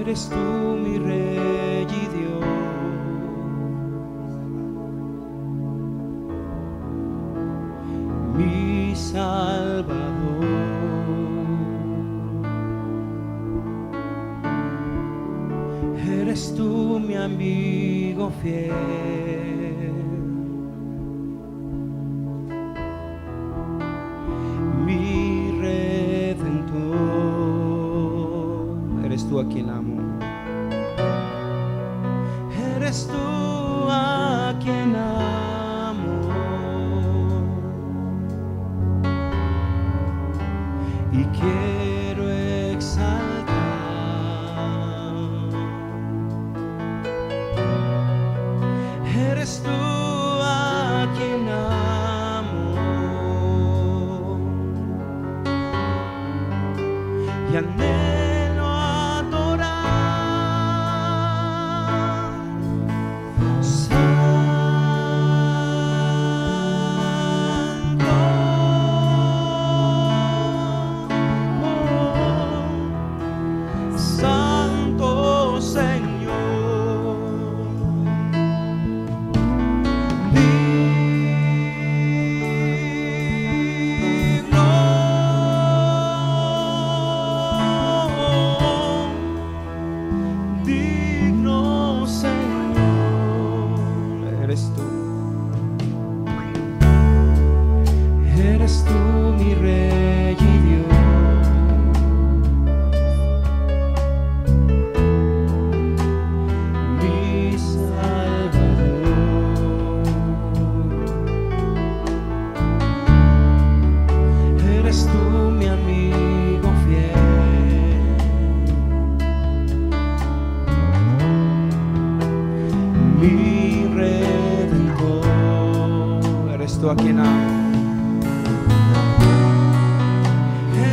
Eres tú mi Rey y Dios, mi Salvador. Eres tú mi amigo fiel, mi Redentor. Eres tú a quien amo. Eres tú a quien amo y quiero exaltar. Eres tú a quien amo y anhelo adorar. Santo Señor, digno Señor, eres tú mi Rey y Dios, mi Salvador. Eres tú mi amigo fiel, mi Redentor. Eres tú a quien amo.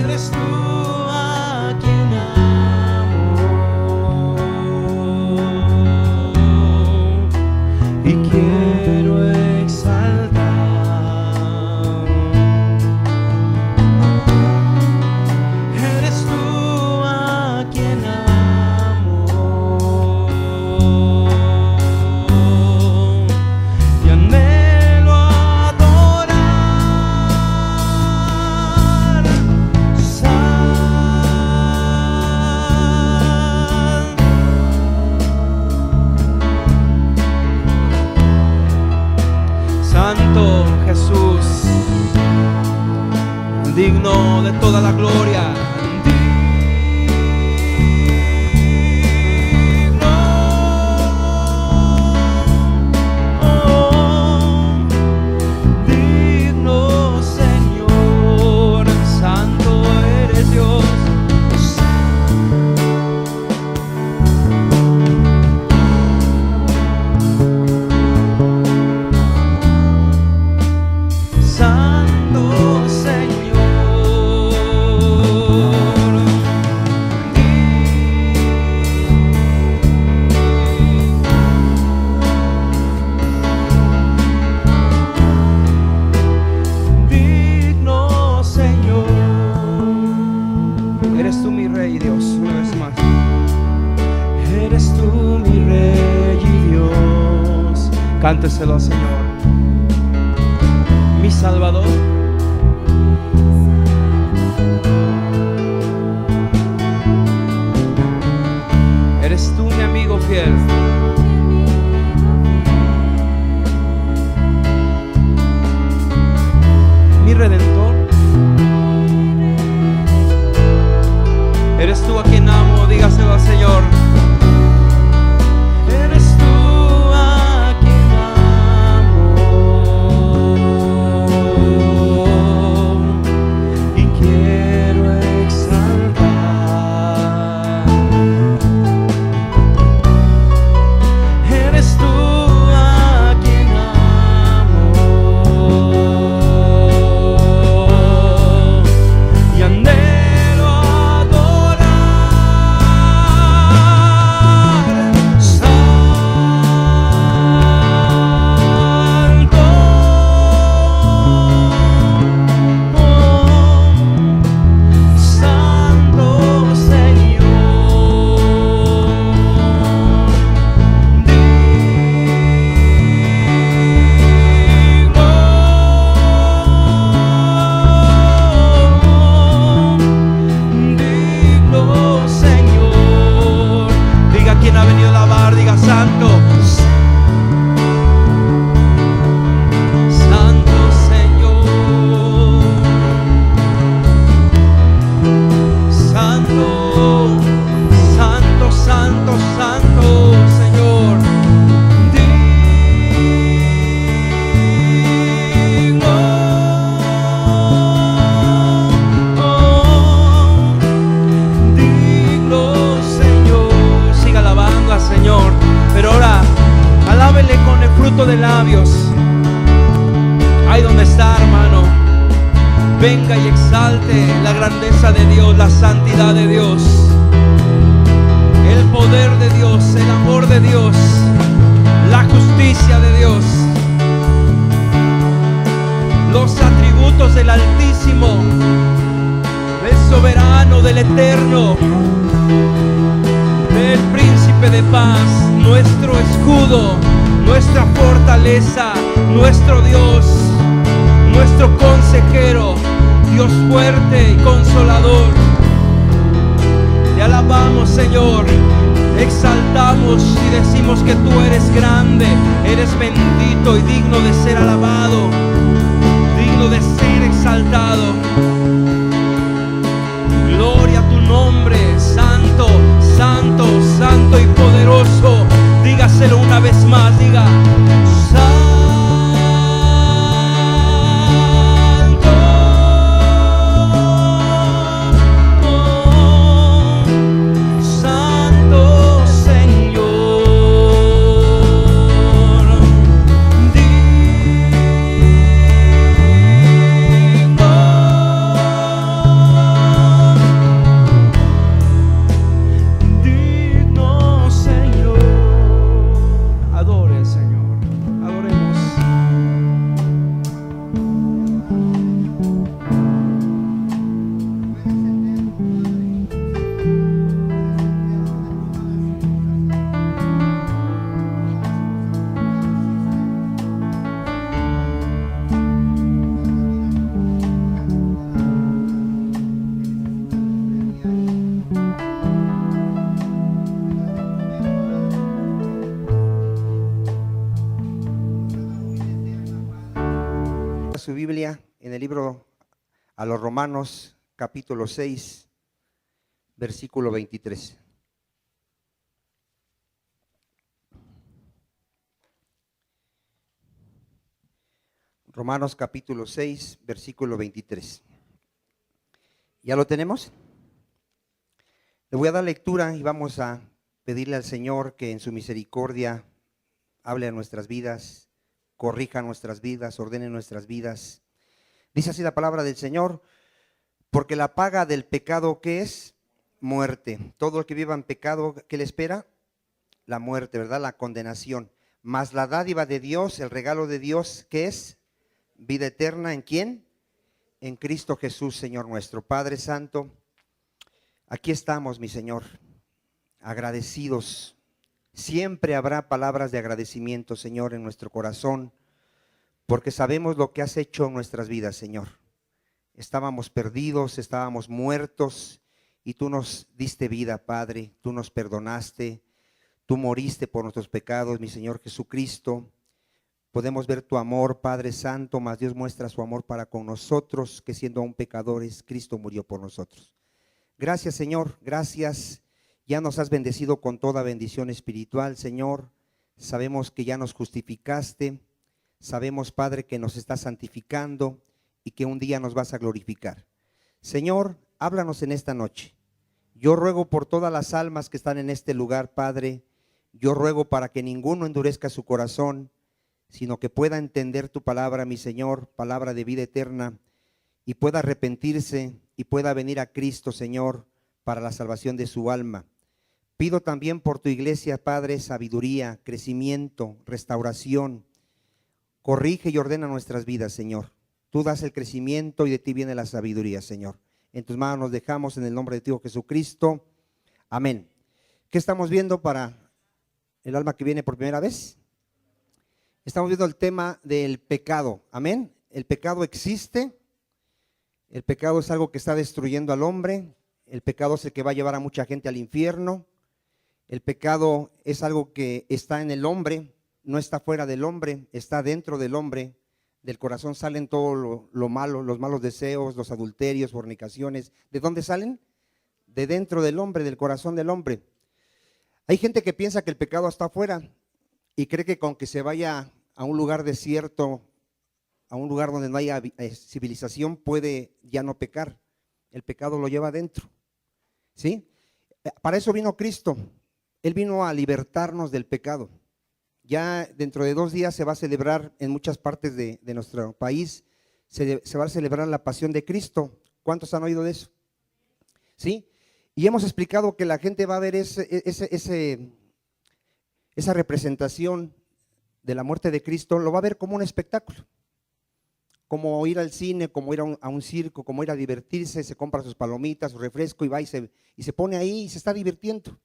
Eres tú a quien amo y quiero exaltar. Eres tú a quien amo y anhelo adorar. Santo Jesús, digno de toda la gloria. Digno, Señor, santo eres Dios. Santo Señor, digno Señor. Eres tú mi Rey y Dios, una vez más. Eres tú mi Rey y Dios. Cánteselo al Señor. Mi Salvador. Eres tú mi amigo fiel, mi Redentor. Eres tú a quien amo, dígaselo al Señor. Eres tú a quien amo y quiero exaltar. Eres tú a quien amo y anhelo adorar. de labios. Ahí donde está, hermano, venga y exalte la grandeza de Dios, la santidad de Dios, el poder de Dios, el amor de Dios, la justicia de Dios, los atributos del Altísimo, del soberano, del eterno, del príncipe de paz, nuestro escudo, nuestra fortaleza, nuestro Dios, nuestro consejero, Dios fuerte y consolador. Te alabamos, Señor, exaltamos y decimos que tú eres grande, eres bendito y digno de ser alabado, digno de ser exaltado. Gloria a tu nombre, santo, santo, santo y poderoso. Dígaselo una vez más, diga: su Biblia en el libro a los Romanos, capítulo 6, versículo 23. Romanos capítulo 6, versículo 23. ¿Ya lo tenemos? Le voy a dar lectura y vamos a pedirle al Señor que en su misericordia hable a nuestras vidas, corrija nuestras vidas, ordene nuestras vidas. Dice así la palabra del Señor: porque la paga del pecado, ¿qué es? Muerte. Todo el que viva en pecado, ¿qué le espera? La muerte, ¿verdad? La condenación. Mas la dádiva de Dios, el regalo de Dios, ¿qué es? Vida eterna. ¿En quién? En Cristo Jesús, Señor nuestro. Padre Santo, aquí estamos, mi Señor, agradecidos. Siempre habrá palabras de agradecimiento, Señor, en nuestro corazón, porque sabemos lo que has hecho en nuestras vidas, Señor. Estábamos perdidos, estábamos muertos y tú nos diste vida, Padre. Tú nos perdonaste, tú moriste por nuestros pecados, mi Señor Jesucristo. Podemos ver tu amor, Padre Santo, mas Dios muestra su amor para con nosotros, que siendo aún pecadores, Cristo murió por nosotros. Gracias, Señor, gracias. Ya nos has bendecido con toda bendición espiritual, Señor. Sabemos que ya nos justificaste. Sabemos, Padre, que nos estás santificando y que un día nos vas a glorificar. Señor, háblanos en esta noche. Yo ruego por todas las almas que están en este lugar, Padre. Yo ruego para que ninguno endurezca su corazón, sino que pueda entender tu palabra, mi Señor, palabra de vida eterna, y pueda arrepentirse y pueda venir a Cristo, Señor, para la salvación de su alma. Pido también por tu iglesia, Padre, sabiduría, crecimiento, restauración. Corrige y ordena nuestras vidas, Señor. Tú das el crecimiento y de ti viene la sabiduría, Señor. En tus manos nos dejamos en el nombre de tu Hijo Jesucristo. Amén. ¿Qué estamos viendo para el alma que viene por primera vez? Estamos viendo el tema del pecado. Amén. El pecado existe. El pecado es algo que está destruyendo al hombre. El pecado es el que va a llevar a mucha gente al infierno. El pecado es algo que está en el hombre, no está fuera del hombre, está dentro del hombre. Del corazón salen todo lo malo, los malos deseos, los adulterios, fornicaciones. ¿De dónde salen? De dentro del hombre, del corazón del hombre. Hay gente que piensa que el pecado está afuera y cree que con que se vaya a un lugar desierto, a un lugar donde no haya civilización, puede ya no pecar. El pecado lo lleva adentro, ¿sí? Para eso vino Cristo. Él vino a libertarnos del pecado. Ya dentro de 2 días se va a celebrar en muchas partes de nuestro país, se va a celebrar la Pasión de Cristo. ¿Cuántos han oído de eso? ¿Sí? Y hemos explicado que la gente va a ver esa representación de la muerte de Cristo, lo va a ver como un espectáculo, como ir al cine, como ir a un circo, como ir a divertirse, se compra sus palomitas, su refresco y va y se pone ahí y se está divirtiendo.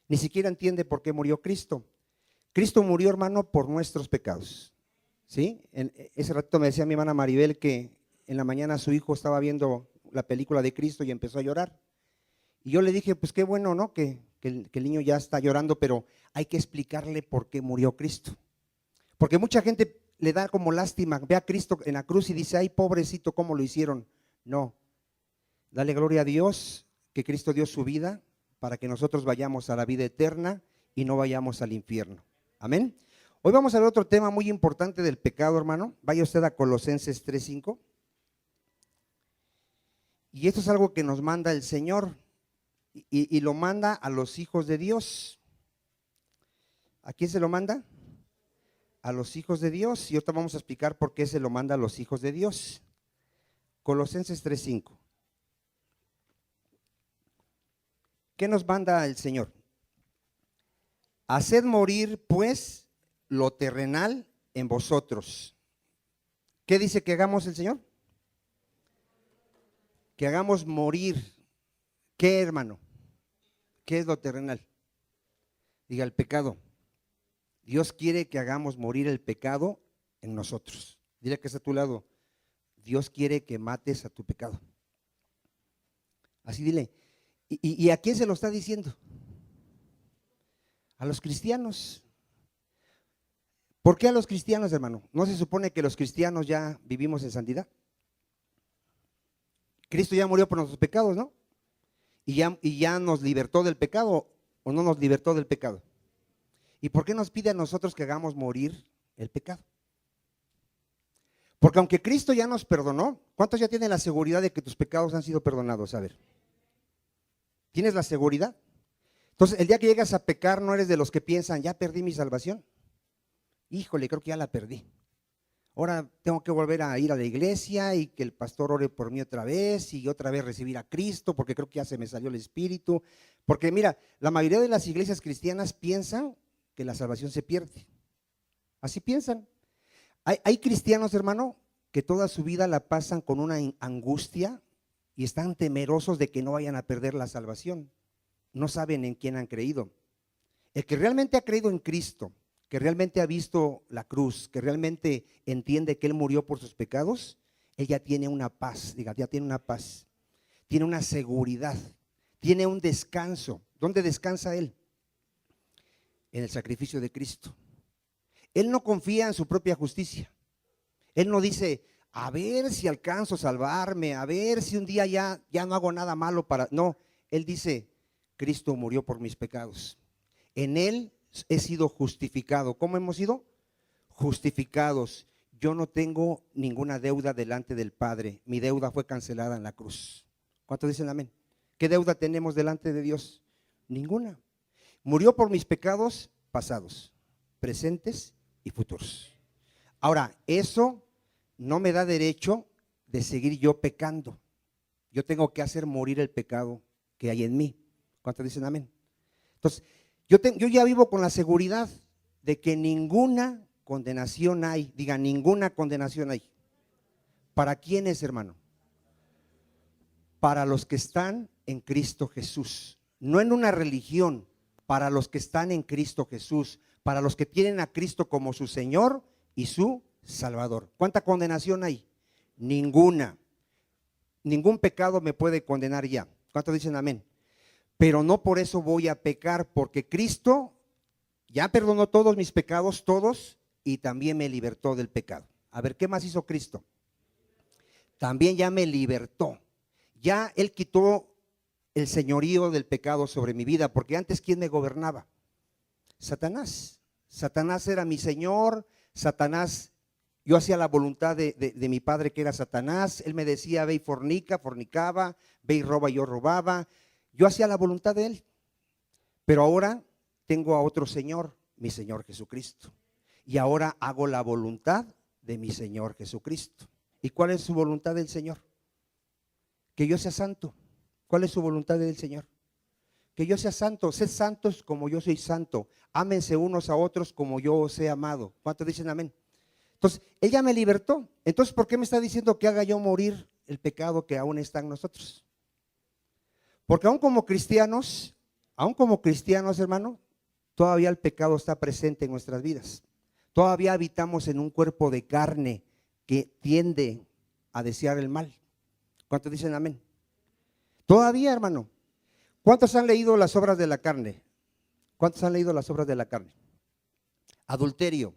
Ni siquiera entiende por qué murió Cristo. Cristo murió, hermano, por nuestros pecados. ¿Sí? Ese ratito me decía mi hermana Maribel que en la mañana su hijo estaba viendo la película de Cristo y empezó a llorar. Y yo le dije, pues qué bueno, ¿no? Que el niño ya está llorando, pero hay que explicarle por qué murió Cristo. Porque mucha gente le da como lástima, ve a Cristo en la cruz y dice, ay, pobrecito, ¿cómo lo hicieron? No, dale gloria a Dios que Cristo dio su vida para que nosotros vayamos a la vida eterna y no vayamos al infierno. Amén. Hoy vamos a ver otro tema muy importante del pecado, hermano. Vaya usted a Colosenses 3:5. Y esto es algo que nos manda el Señor y lo manda a los hijos de Dios. ¿A quién se lo manda? A los hijos de Dios. Y ahorita vamos a explicar por qué se lo manda a los hijos de Dios. Colosenses 3:5. ¿Qué nos manda el Señor? Haced morir, pues, lo terrenal en vosotros. ¿Qué dice que hagamos el Señor? Que hagamos morir. ¿Qué, hermano? ¿Qué es lo terrenal? Diga, el pecado. Dios quiere que hagamos morir el pecado en nosotros. Dile que está a tu lado. Dios quiere que mates a tu pecado. Así dile. ¿Y a quién se lo está diciendo? A los cristianos. ¿Por qué a los cristianos, hermano? ¿No se supone que los cristianos ya vivimos en santidad? Cristo ya murió por nuestros pecados, ¿no? Y ya nos libertó del pecado, ¿o no nos libertó del pecado? ¿Y por qué nos pide a nosotros que hagamos morir el pecado? Porque aunque Cristo ya nos perdonó, ¿cuántos ya tienen la seguridad de que tus pecados han sido perdonados? A ver, ¿tienes la seguridad? Entonces, el día que llegas a pecar, no eres de los que piensan, ya perdí mi salvación. Híjole, creo que ya la perdí. Ahora tengo que volver a ir a la iglesia y que el pastor ore por mí otra vez y otra vez recibir a Cristo porque creo que ya se me salió el espíritu. Porque mira, la mayoría de las iglesias cristianas piensan que la salvación se pierde. Así piensan. Hay cristianos, hermano, que toda su vida la pasan con una angustia y están temerosos de que no vayan a perder la salvación. No saben en quién han creído. El que realmente ha creído en Cristo, que realmente ha visto la cruz, que realmente entiende que Él murió por sus pecados, Él ya tiene una paz, diga, ya tiene una paz, tiene una seguridad, tiene un descanso. ¿Dónde descansa Él? En el sacrificio de Cristo. Él no confía en su propia justicia. Él no dice, a ver si alcanzo a salvarme, a ver si un día ya no hago nada malo para… No, Él dice, Cristo murió por mis pecados. En Él he sido justificado. ¿Cómo hemos sido? Justificados. Yo no tengo ninguna deuda delante del Padre. Mi deuda fue cancelada en la cruz. ¿Cuántos dicen amén? ¿Qué deuda tenemos delante de Dios? Ninguna. Murió por mis pecados pasados, presentes y futuros. Ahora, eso no me da derecho de seguir yo pecando. Yo tengo que hacer morir el pecado que hay en mí. ¿Cuántos dicen amén? Entonces, yo ya vivo con la seguridad de que ninguna condenación hay. Diga, ninguna condenación hay. ¿Para quiénes, hermano? Para los que están en Cristo Jesús. No en una religión, para los que están en Cristo Jesús, para los que tienen a Cristo como su Señor y su Salvador. ¿Cuánta condenación hay? Ninguna. Ningún pecado me puede condenar ya. ¿Cuántos dicen amén? Pero no por eso voy a pecar, porque Cristo ya perdonó todos mis pecados, todos, y también me libertó del pecado. A ver, ¿qué más hizo Cristo? También ya me libertó. Ya Él quitó el señorío del pecado sobre mi vida, porque antes ¿quién me gobernaba? Satanás. Satanás era mi señor. Satanás, yo hacía la voluntad de mi padre, que era Satanás. Él me decía, ve y fornica, fornicaba, ve y roba, yo robaba. Yo hacía la voluntad de él. Pero ahora tengo a otro señor, mi Señor Jesucristo. Y ahora hago la voluntad de mi Señor Jesucristo. ¿Y cuál es su voluntad del Señor? Que yo sea santo. ¿Cuál es su voluntad del Señor? Que yo sea santo. Sed santos como yo soy santo. Ámense unos a otros como yo os he amado. ¿Cuántos dicen amén? Entonces, ella me libertó. Entonces, ¿por qué me está diciendo que haga yo morir el pecado que aún está en nosotros? Porque aún como cristianos, hermano, todavía el pecado está presente en nuestras vidas. Todavía habitamos en un cuerpo de carne que tiende a desear el mal. ¿Cuántos dicen amén? Todavía, hermano. ¿Cuántos han leído las obras de la carne? ¿Cuántos han leído las obras de la carne? Adulterio,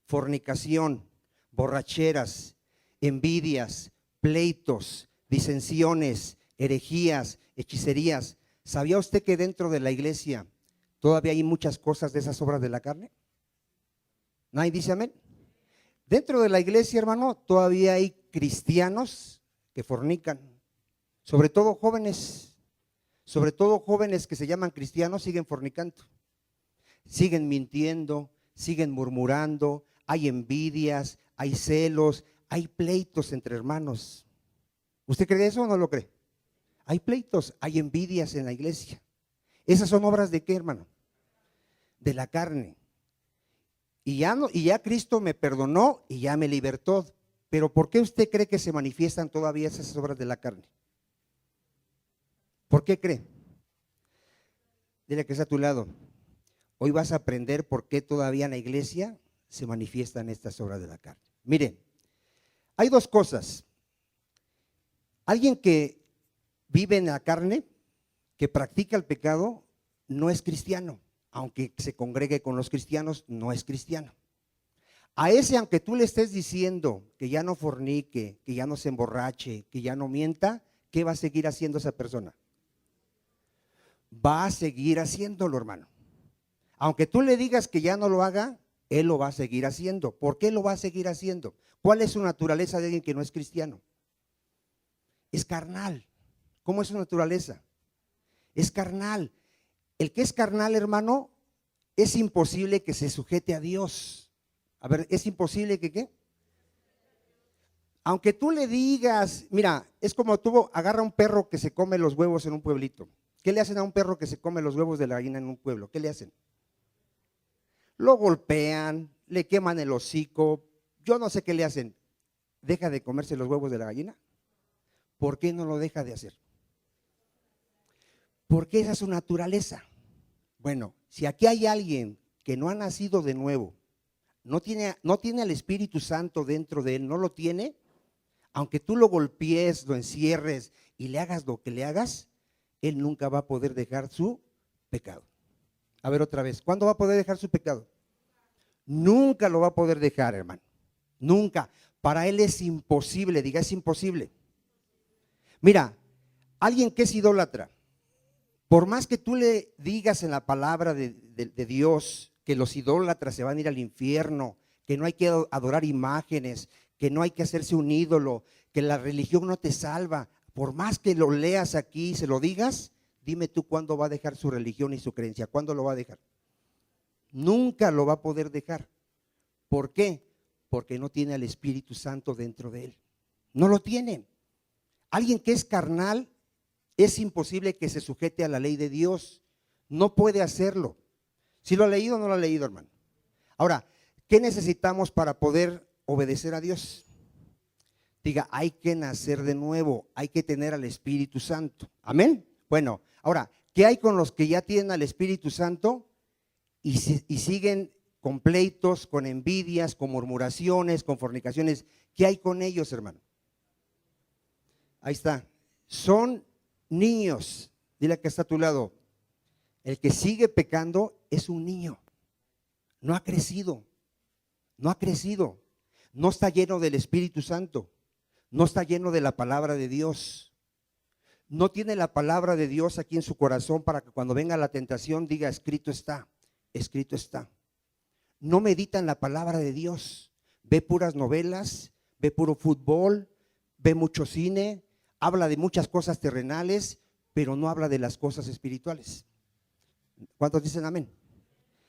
fornicación, borracheras, envidias, pleitos, disensiones, herejías, hechicerías. ¿Sabía usted que dentro de la iglesia todavía hay muchas cosas de esas obras de la carne? ¿Nadie dice amén? Dentro de la iglesia, hermano, todavía hay cristianos que fornican, sobre todo jóvenes que se llaman cristianos siguen fornicando, siguen mintiendo, siguen murmurando, hay envidias, hay celos, hay pleitos entre hermanos. ¿Usted cree eso o no lo cree? Hay pleitos, hay envidias en la iglesia. ¿Esas son obras de qué, hermano? De la carne. Y ya Cristo me perdonó y ya me libertó. Pero ¿por qué usted cree que se manifiestan todavía esas obras de la carne? ¿Por qué cree? Dile que está a tu lado. Hoy vas a aprender por qué todavía en la iglesia se manifiestan estas obras de la carne. Mire, hay dos cosas. Alguien que vive en la carne, que practica el pecado, no es cristiano. Aunque se congregue con los cristianos, no es cristiano. A ese, aunque tú le estés diciendo que ya no fornique, que ya no se emborrache, que ya no mienta, ¿qué va a seguir haciendo esa persona? Va a seguir haciéndolo, hermano. Aunque tú le digas que ya no lo haga, él lo va a seguir haciendo. ¿Por qué lo va a seguir haciendo? ¿Cuál es su naturaleza de alguien que no es cristiano? Es carnal. ¿Cómo es su naturaleza? Es carnal. El que es carnal, hermano, es imposible que se sujete a Dios. A ver, es imposible que ¿qué? Aunque tú le digas, mira, es como tú agarra un perro que se come los huevos en un pueblito. ¿Qué le hacen a un perro que se come los huevos de la gallina en un pueblo? ¿Qué le hacen? Lo golpean, le queman el hocico, yo no sé qué le hacen. ¿Deja de comerse los huevos de la gallina? ¿Por qué no lo deja de hacer? Porque esa es su naturaleza. Bueno, si aquí hay alguien que no ha nacido de nuevo, no tiene al Espíritu Santo dentro de él, no lo tiene, aunque tú lo golpees, lo encierres y le hagas lo que le hagas, él nunca va a poder dejar su pecado. A ver otra vez, ¿cuándo va a poder dejar su pecado? Nunca lo va a poder dejar, hermano. Nunca. Para él es imposible, diga, es imposible. Mira, alguien que es idólatra, por más que tú le digas en la palabra de Dios que los idólatras se van a ir al infierno, que no hay que adorar imágenes, que no hay que hacerse un ídolo, que la religión no te salva, por más que lo leas aquí y se lo digas, dime tú cuándo va a dejar su religión y su creencia. ¿Cuándo lo va a dejar? Nunca lo va a poder dejar. ¿Por qué? Porque no tiene al Espíritu Santo dentro de él. No lo tiene. Alguien que es carnal, es imposible que se sujete a la ley de Dios. No puede hacerlo. ¿Sí lo ha leído o no lo ha leído, hermano? Ahora, ¿qué necesitamos para poder obedecer a Dios? Diga, hay que nacer de nuevo, hay que tener al Espíritu Santo. ¿Amén? Bueno, ahora, ¿qué hay con los que ya tienen al Espíritu Santo y siguen con pleitos, con envidias, con murmuraciones, con fornicaciones? ¿Qué hay con ellos, hermano? Ahí está. Son niños. Dile que está a tu lado. El que sigue pecando es un niño. No ha crecido. No ha crecido. No está lleno del Espíritu Santo. No está lleno de la palabra de Dios. No tiene la palabra de Dios aquí en su corazón para que cuando venga la tentación diga, escrito está, escrito está. No medita en la palabra de Dios. Ve puras novelas, ve puro fútbol, ve mucho cine, habla de muchas cosas terrenales, pero no habla de las cosas espirituales. ¿Cuántos dicen amén?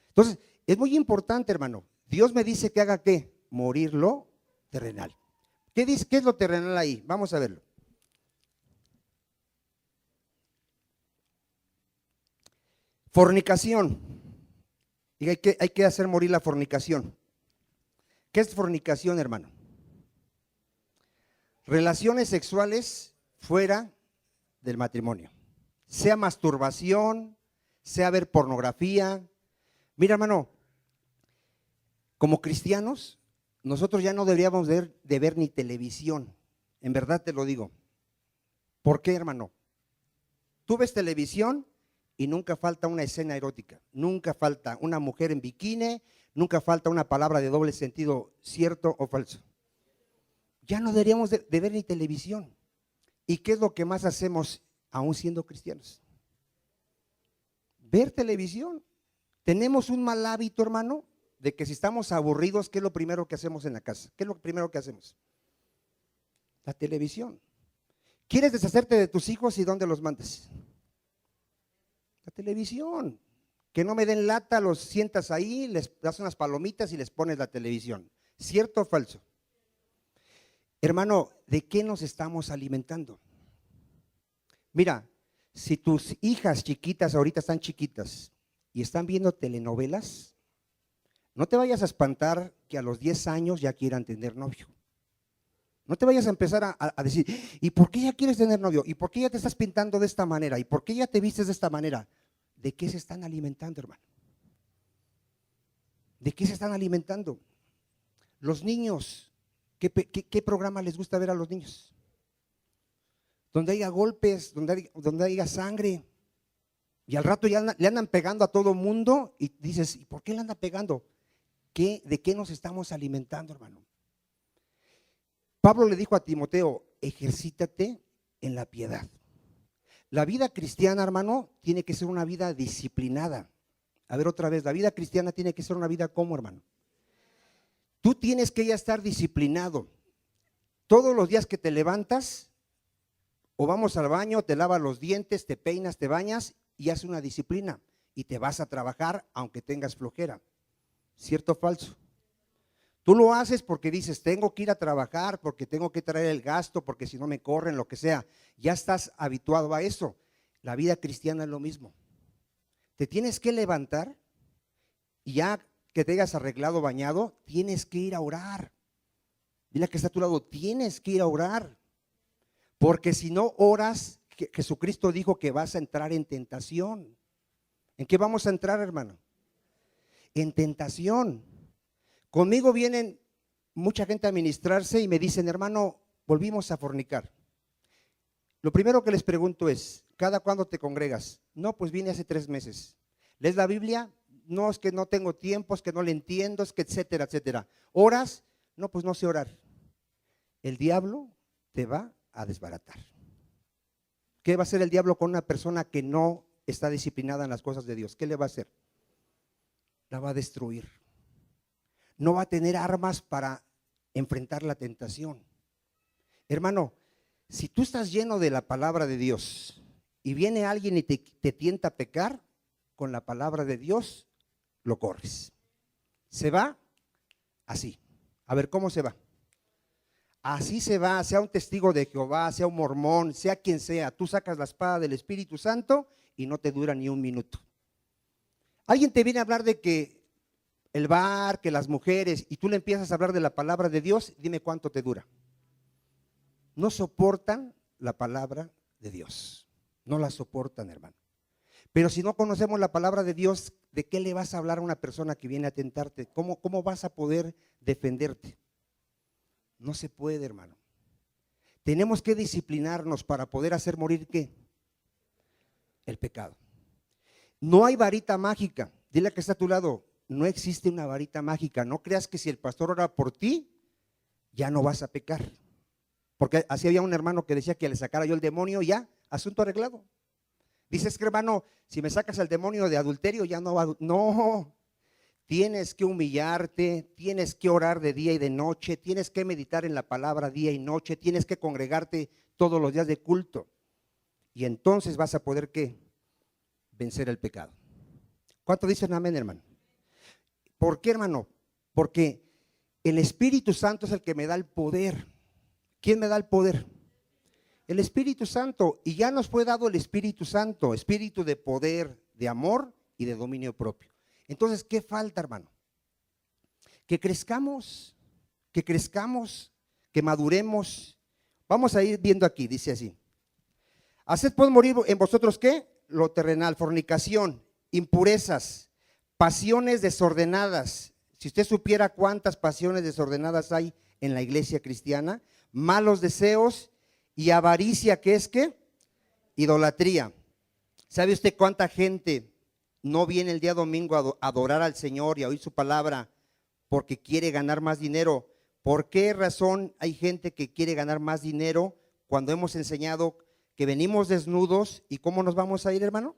Entonces, Es muy importante, hermano. Dios me dice que haga ¿qué? Morir lo terrenal. ¿Qué dice? ¿Qué es lo terrenal ahí? Vamos a verlo. Fornicación. Y hay que hacer morir la fornicación. ¿Qué es fornicación, hermano? Relaciones sexuales fuera del matrimonio. Sea masturbación, sea ver pornografía. Mira, hermano, como cristianos, nosotros ya no deberíamos de ver ni televisión. En verdad te lo digo. ¿Por qué, hermano? Tú ves televisión y nunca falta una escena erótica, nunca falta una mujer en bikini, nunca falta una palabra de doble sentido, cierto o falso. Ya no deberíamos de ver ni televisión. ¿Y qué es lo que más hacemos aún siendo cristianos? Ver televisión. Tenemos un mal hábito, hermano, de que si estamos aburridos, ¿qué es lo primero que hacemos en la casa? ¿Qué es lo primero que hacemos? La televisión. ¿Quieres deshacerte de tus hijos y dónde los mandas? La televisión. Que no me den lata, los sientas ahí, les das unas palomitas y les pones la televisión. ¿Cierto o falso? Hermano, ¿de qué nos estamos alimentando? Mira, si tus hijas chiquitas ahorita están chiquitas y están viendo telenovelas, no te vayas a espantar que a los 10 años ya quieran tener novio. No te vayas a empezar a decir, ¿y por qué ya quieres tener novio? ¿Y por qué ya te estás pintando de esta manera? ¿Y por qué ya te vistes de esta manera? ¿De qué se están alimentando, hermano? ¿De qué se están alimentando? Los niños, ¿qué programa les gusta ver a los niños? Donde haya golpes, donde haya sangre. Y al rato ya le andan pegando a todo mundo y dices, ¿y por qué le andan pegando? ¿De qué nos estamos alimentando, hermano? Pablo le dijo a Timoteo, ejercítate en la piedad. La vida cristiana, hermano, tiene que ser una vida disciplinada. A ver otra vez, la vida cristiana tiene que ser una vida ¿cómo, hermano? Tú tienes que ya estar disciplinado. Todos los días que te levantas, o vamos al baño, te lavas los dientes, te peinas, te bañas y haces una disciplina. Y te vas a trabajar aunque tengas flojera. ¿Cierto o falso? Tú lo haces porque dices, tengo que ir a trabajar, porque tengo que traer el gasto, porque si no me corren, lo que sea. Ya estás habituado a eso. La vida cristiana es lo mismo. Te tienes que levantar y ya que te hayas arreglado, bañado, tienes que ir a orar. Dile que está a tu lado, tienes que ir a orar. Porque si no oras, Jesucristo dijo que vas a entrar en tentación. ¿En qué vamos a entrar, hermano? En tentación. Conmigo vienen mucha gente a ministrarse y me dicen, hermano, volvimos a fornicar. Lo primero que les pregunto es, ¿cada cuándo te congregas? No, pues vine hace 3 meses. ¿Lees la Biblia? No, es que no tengo tiempo, es que no le entiendo, es que etcétera, etcétera. ¿Oras? No, pues no sé orar. El diablo te va a desbaratar. ¿Qué va a hacer el diablo con una persona que no está disciplinada en las cosas de Dios? ¿Qué le va a hacer? La va a destruir. No va a tener armas para enfrentar la tentación. Hermano, si tú estás lleno de la palabra de Dios y viene alguien y te tienta a pecar, con la palabra de Dios lo corres. Se va así. A ver, ¿cómo se va? Así se va, sea un testigo de Jehová, sea un mormón, sea quien sea. Tú sacas la espada del Espíritu Santo y no te dura ni un minuto. Alguien te viene a hablar de que el bar, que las mujeres, y tú le empiezas a hablar de la palabra de Dios, dime cuánto te dura. No soportan la palabra de Dios. No la soportan, hermano. Pero si no conocemos la palabra de Dios, ¿de qué le vas a hablar a una persona que viene a tentarte? ¿Cómo vas a poder defenderte? No se puede, hermano. Tenemos que disciplinarnos para poder hacer morir ¿qué? El pecado. No hay varita mágica. Dile a que está a tu lado, no existe una varita mágica. No creas que si el pastor ora por ti, ya no vas a pecar. Porque así había un hermano que decía que le sacara yo el demonio, ya, asunto arreglado. Dices que hermano, si me sacas el demonio de adulterio, ya no va. No, tienes que humillarte, tienes que orar de día y de noche, tienes que meditar en la palabra día y noche, tienes que congregarte todos los días de culto. Y entonces vas a poder ¿qué? Vencer el pecado. ¿Cuánto dicen amén, hermano? ¿Por qué, hermano? Porque el Espíritu Santo es el que me da el poder. ¿Quién me da el poder? El Espíritu Santo. Y ya nos fue dado el Espíritu Santo, espíritu de poder, de amor y de dominio propio. Entonces, ¿qué falta, hermano? Que crezcamos, que maduremos. Vamos a ir viendo aquí, dice así. Haced pues morir en vosotros, ¿qué? Lo terrenal, fornicación, impurezas, pasiones desordenadas. Si usted supiera cuántas pasiones desordenadas hay en la iglesia cristiana, malos deseos y avaricia, ¿qué es qué? Idolatría. ¿Sabe usted cuánta gente no viene el día domingo a adorar al Señor y a oír su palabra porque quiere ganar más dinero? ¿Por qué razón hay gente que quiere ganar más dinero cuando hemos enseñado que venimos desnudos y cómo nos vamos a ir, hermano?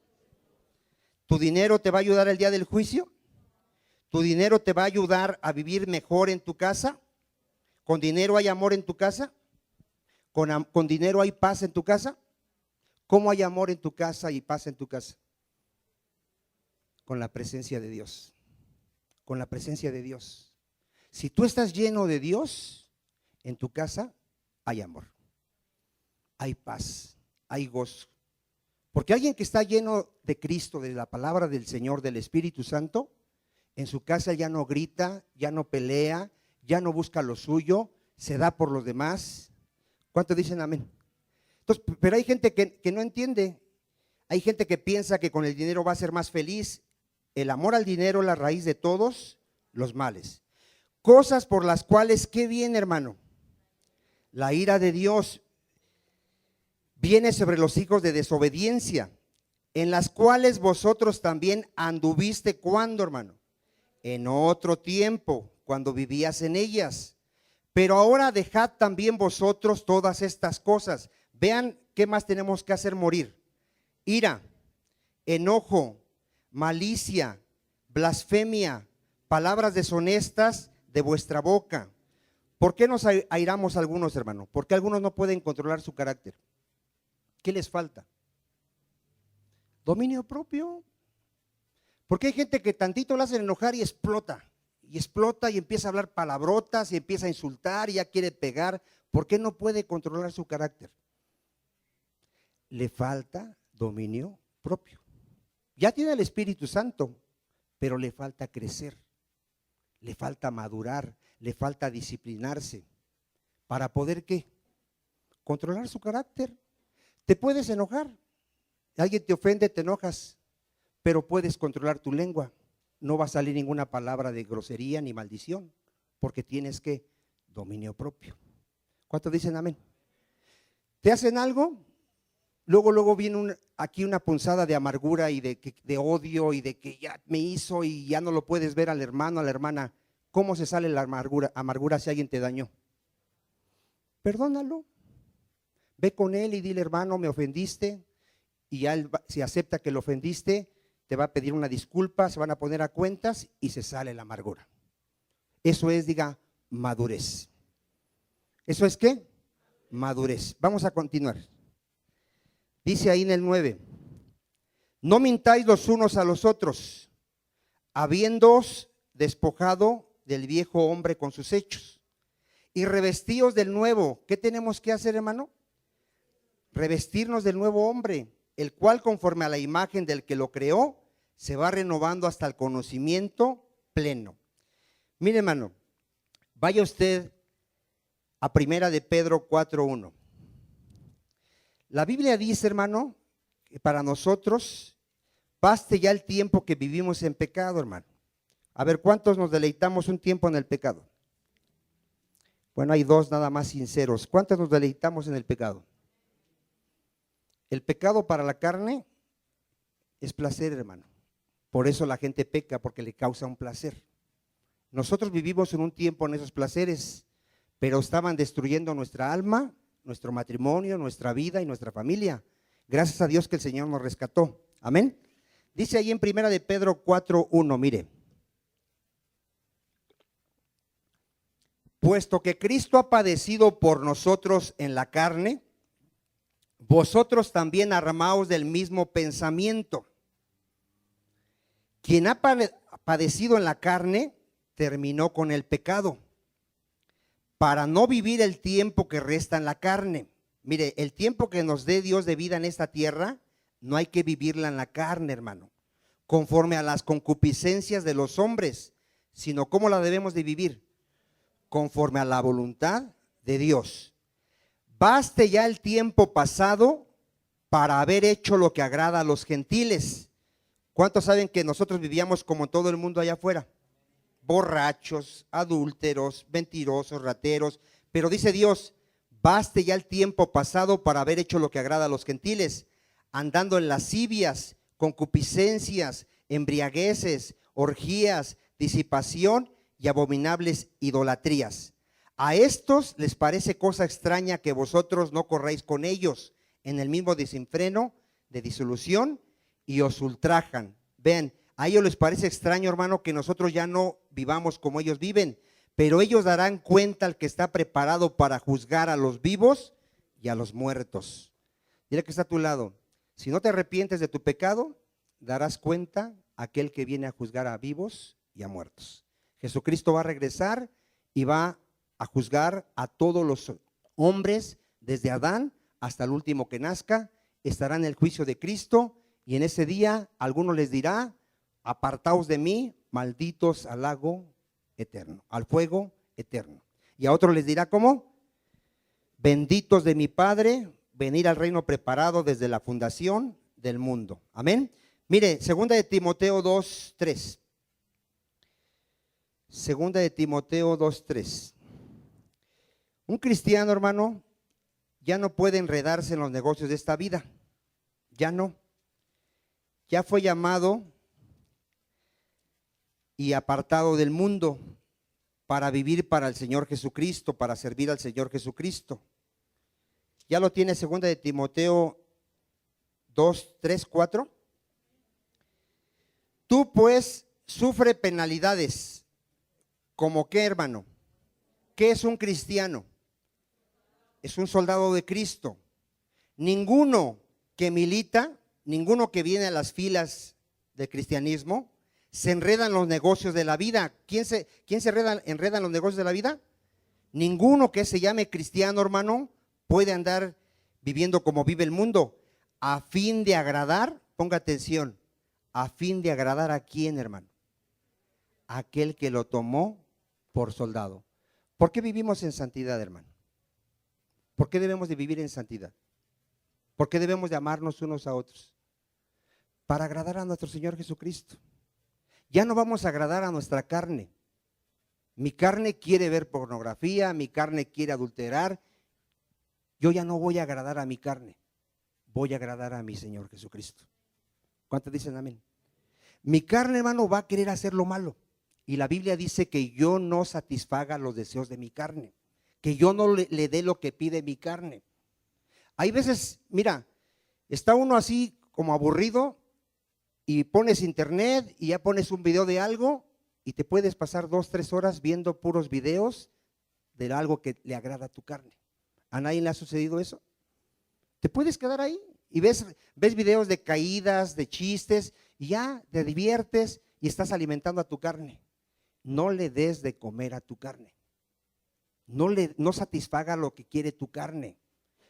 ¿Tu dinero te va a ayudar el día del juicio? ¿Tu dinero te va a ayudar a vivir mejor en tu casa? ¿Con dinero hay amor en tu casa? ¿Con dinero hay paz en tu casa? ¿Cómo hay amor en tu casa y paz en tu casa? Con la presencia de Dios. Con la presencia de Dios. Si tú estás lleno de Dios, en tu casa hay amor, hay paz, hay gozo. Porque alguien que está lleno de Cristo, de la palabra del Señor, del Espíritu Santo, en su casa ya no grita, ya no pelea, ya no busca lo suyo, se da por los demás. ¿Cuántos dicen amén? Entonces, pero hay gente que no entiende. Hay gente que piensa que con el dinero va a ser más feliz. El amor al dinero es la raíz de todos los males. Cosas por las cuales, ¿qué viene, hermano? La ira de Dios viene sobre los hijos de desobediencia, en las cuales vosotros también anduviste. ¿Cuándo, hermano? En otro tiempo, cuando vivías en ellas. Pero ahora dejad también vosotros todas estas cosas. Vean qué más tenemos que hacer morir: ira, enojo, malicia, blasfemia, palabras deshonestas de vuestra boca. ¿Por qué nos airamos algunos, hermano? Porque algunos no pueden controlar su carácter. ¿Qué les falta? Dominio propio. Porque hay gente que tantito la hacen enojar y explota y empieza a hablar palabrotas y empieza a insultar y ya quiere pegar. ¿Por qué no puede controlar su carácter? Le falta dominio propio. Ya tiene el Espíritu Santo, pero le falta crecer, le falta madurar, le falta disciplinarse para poder ¿qué? Controlar su carácter. Te puedes enojar, alguien te ofende, te enojas, pero puedes controlar tu lengua. No va a salir ninguna palabra de grosería ni maldición, porque tienes ¿qué? Dominio propio. ¿Cuántos dicen amén? ¿Te hacen algo? Luego viene aquí una punzada de amargura y de odio y de que ya me hizo y ya no lo puedes ver al hermano, a la hermana. ¿Cómo se sale la amargura si alguien te dañó? Perdónalo. Ve con él y dile: hermano, me ofendiste. Y ya él, si acepta que lo ofendiste, te va a pedir una disculpa, se van a poner a cuentas y se sale la amargura. Eso es, diga, madurez. ¿Eso es qué? Madurez. Vamos a continuar. Dice ahí en el 9: no mintáis los unos a los otros, habiéndoos despojado del viejo hombre con sus hechos, y revestíos del nuevo. ¿Qué tenemos que hacer, hermano? Revestirnos del nuevo hombre, el cual conforme a la imagen del que lo creó, se va renovando hasta el conocimiento pleno. Mire, hermano, vaya usted a 1 de Pedro 4:1. La Biblia dice, hermano, que para nosotros baste ya el tiempo que vivimos en pecado, hermano. A ver, ¿cuántos nos deleitamos un tiempo en el pecado? Bueno, hay dos nada más sinceros. ¿Cuántos nos deleitamos en el pecado? El pecado para la carne es placer, hermano. Por eso la gente peca, porque le causa un placer. Nosotros vivimos en un tiempo en esos placeres, pero estaban destruyendo nuestra alma, nuestro matrimonio, nuestra vida y nuestra familia. Gracias a Dios que el Señor nos rescató. Amén. Dice ahí en 1 de Pedro 4:1, mire: puesto que Cristo ha padecido por nosotros en la carne, vosotros también armaos del mismo pensamiento. Quien ha padecido en la carne, terminó con el pecado, para no vivir el tiempo que resta en la carne. Mire, el tiempo que nos dé Dios de vida en esta tierra, no hay que vivirla en la carne, hermano, conforme a las concupiscencias de los hombres, sino cómo la debemos de vivir, conforme a la voluntad de Dios. Baste ya el tiempo pasado para haber hecho lo que agrada a los gentiles. ¿Cuántos saben que nosotros vivíamos como todo el mundo allá afuera? Borrachos, adúlteros, mentirosos, rateros. Pero dice Dios, baste ya el tiempo pasado para haber hecho lo que agrada a los gentiles, andando en lascivias, concupiscencias, embriagueces, orgías, disipación y abominables idolatrías. A estos les parece cosa extraña que vosotros no corráis con ellos en el mismo desenfreno de disolución y os ultrajan. Ven, a ellos les parece extraño, hermano, que nosotros ya no vivamos como ellos viven, pero ellos darán cuenta al que está preparado para juzgar a los vivos y a los muertos. Dile que está a tu lado, si no te arrepientes de tu pecado, darás cuenta a aquel que viene a juzgar a vivos y a muertos. Jesucristo va a regresar y va a juzgar a todos los hombres, desde Adán hasta el último que nazca. Estará en el juicio de Cristo, y en ese día algunos les dirá: apartaos de mí, malditos, al lago eterno, al fuego eterno. Y a otros les dirá: ¿cómo? Benditos de mi Padre, venir al reino preparado desde la fundación del mundo. Amén. Mire, segunda de Timoteo 2:3. Segunda de Timoteo 2:3. Un cristiano, hermano, ya no puede enredarse en los negocios de esta vida. Ya no. Ya fue llamado y apartado del mundo para vivir para el Señor Jesucristo, para servir al Señor Jesucristo. Ya lo tiene segunda de Timoteo 2:3-4. Tú pues sufre penalidades. ¿Cómo qué, hermano? ¿Qué es un cristiano? Es un soldado de Cristo. Ninguno que milita, ninguno que viene a las filas del cristianismo, se enreda en los negocios de la vida. ¿Quién se enreda en los negocios de la vida? Ninguno que se llame cristiano, hermano, puede andar viviendo como vive el mundo, a fin de agradar, ponga atención, a fin de agradar ¿a quién, hermano? Aquel que lo tomó por soldado. ¿Por qué vivimos en santidad, hermano? ¿Por qué debemos de vivir en santidad? ¿Por qué debemos de amarnos unos a otros? Para agradar a nuestro Señor Jesucristo. Ya no vamos a agradar a nuestra carne. Mi carne quiere ver pornografía, mi carne quiere adulterar. Yo ya no voy a agradar a mi carne, voy a agradar a mi Señor Jesucristo. ¿Cuántos dicen amén? Mi carne, hermano, va a querer hacer lo malo. Y la Biblia dice que yo no satisfaga los deseos de mi carne, que yo no le dé lo que pide mi carne. Hay veces, mira, está uno así como aburrido y pones internet y ya pones un video de algo y te puedes pasar 2-3 horas viendo puros videos de algo que le agrada a tu carne. ¿A nadie le ha sucedido eso? Te puedes quedar ahí y ves videos de caídas, de chistes, y ya te diviertes y estás alimentando a tu carne. No le des de comer a tu carne. No satisfaga lo que quiere tu carne.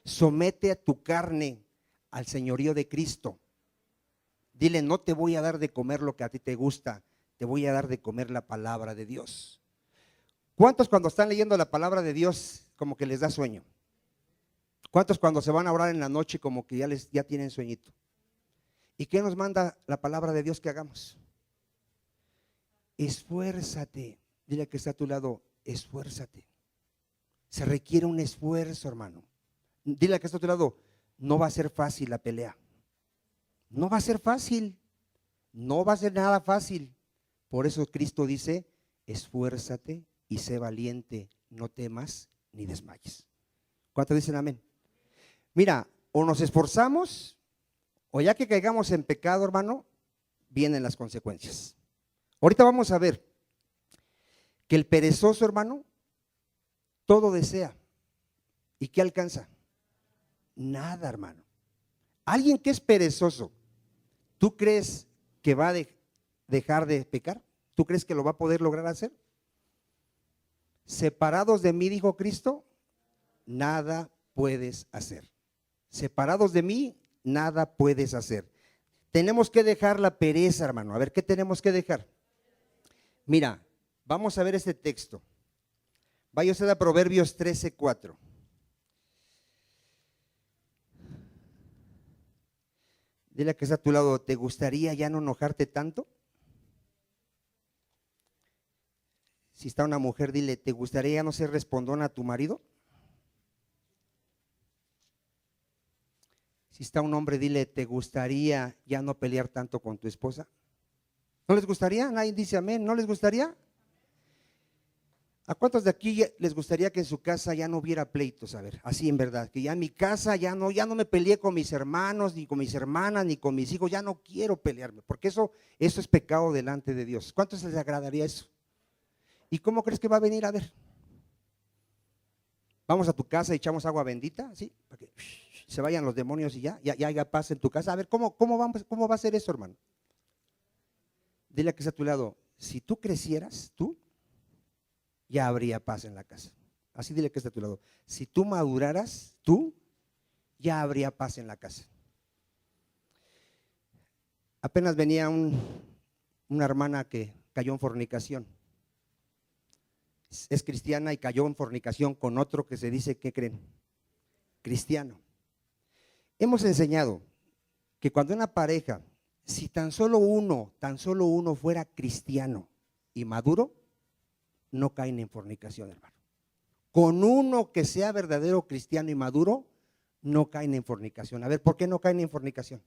Somete a tu carne al señorío de Cristo. Dile: no te voy a dar de comer lo que a ti te gusta, te voy a dar de comer la palabra de Dios. ¿Cuántos cuando están leyendo la palabra de Dios como que les da sueño? ¿Cuántos cuando se van a orar en la noche como que ya tienen sueñito? ¿Y qué nos manda la palabra de Dios que hagamos? Esfuérzate. Dile que está a tu lado: esfuérzate. Se requiere un esfuerzo, hermano. Dile que está a tu lado: no va a ser fácil la pelea. No va a ser fácil. No va a ser nada fácil. Por eso Cristo dice: esfuérzate y sé valiente, no temas ni desmayes. ¿Cuántos dicen amén? Mira, o nos esforzamos, o ya que caigamos en pecado, hermano, vienen las consecuencias. Ahorita vamos a ver que el perezoso, hermano, todo desea. ¿Y qué alcanza? Nada, hermano. Alguien que es perezoso, ¿tú crees que va a dejar de pecar? ¿Tú crees que lo va a poder lograr hacer? Separados de mí, dijo Cristo, nada puedes hacer. Separados de mí, nada puedes hacer. Tenemos que dejar la pereza, hermano. A ver, ¿qué tenemos que dejar? Mira, vamos a ver este texto. Vaya usted a Proverbios 13:4. Dile a que está a tu lado, ¿te gustaría ya no enojarte tanto? Si está una mujer, dile, ¿te gustaría ya no ser respondona a tu marido? Si está un hombre, dile, ¿te gustaría ya no pelear tanto con tu esposa? ¿No les gustaría? Nadie dice amén. ¿No les gustaría? ¿A cuántos de aquí les gustaría que en su casa ya no hubiera pleitos? A ver, así en verdad, que ya en mi casa ya no me peleé con mis hermanos, ni con mis hermanas, ni con mis hijos, ya no quiero pelearme, porque eso es pecado delante de Dios. ¿Cuántos les agradaría eso? ¿Y cómo crees que va a venir? A ver, vamos a tu casa y echamos agua bendita, ¿sí? Para que se vayan los demonios y ya haya paz en tu casa. A ver, ¿cómo va a ser eso, hermano? Dile a que está a tu lado, si tú crecieras, ya habría paz en la casa. Así dile que está a tu lado. Si tú maduraras, ya habría paz en la casa. Apenas venía una hermana que cayó en fornicación. Es cristiana y cayó en fornicación con otro que se dice, ¿qué creen? Cristiano. Hemos enseñado que cuando una pareja, si tan solo uno fuera cristiano y maduro, no caen en fornicación, hermano. Con uno que sea verdadero cristiano y maduro, no caen en fornicación. A ver, ¿por qué no caen en fornicación?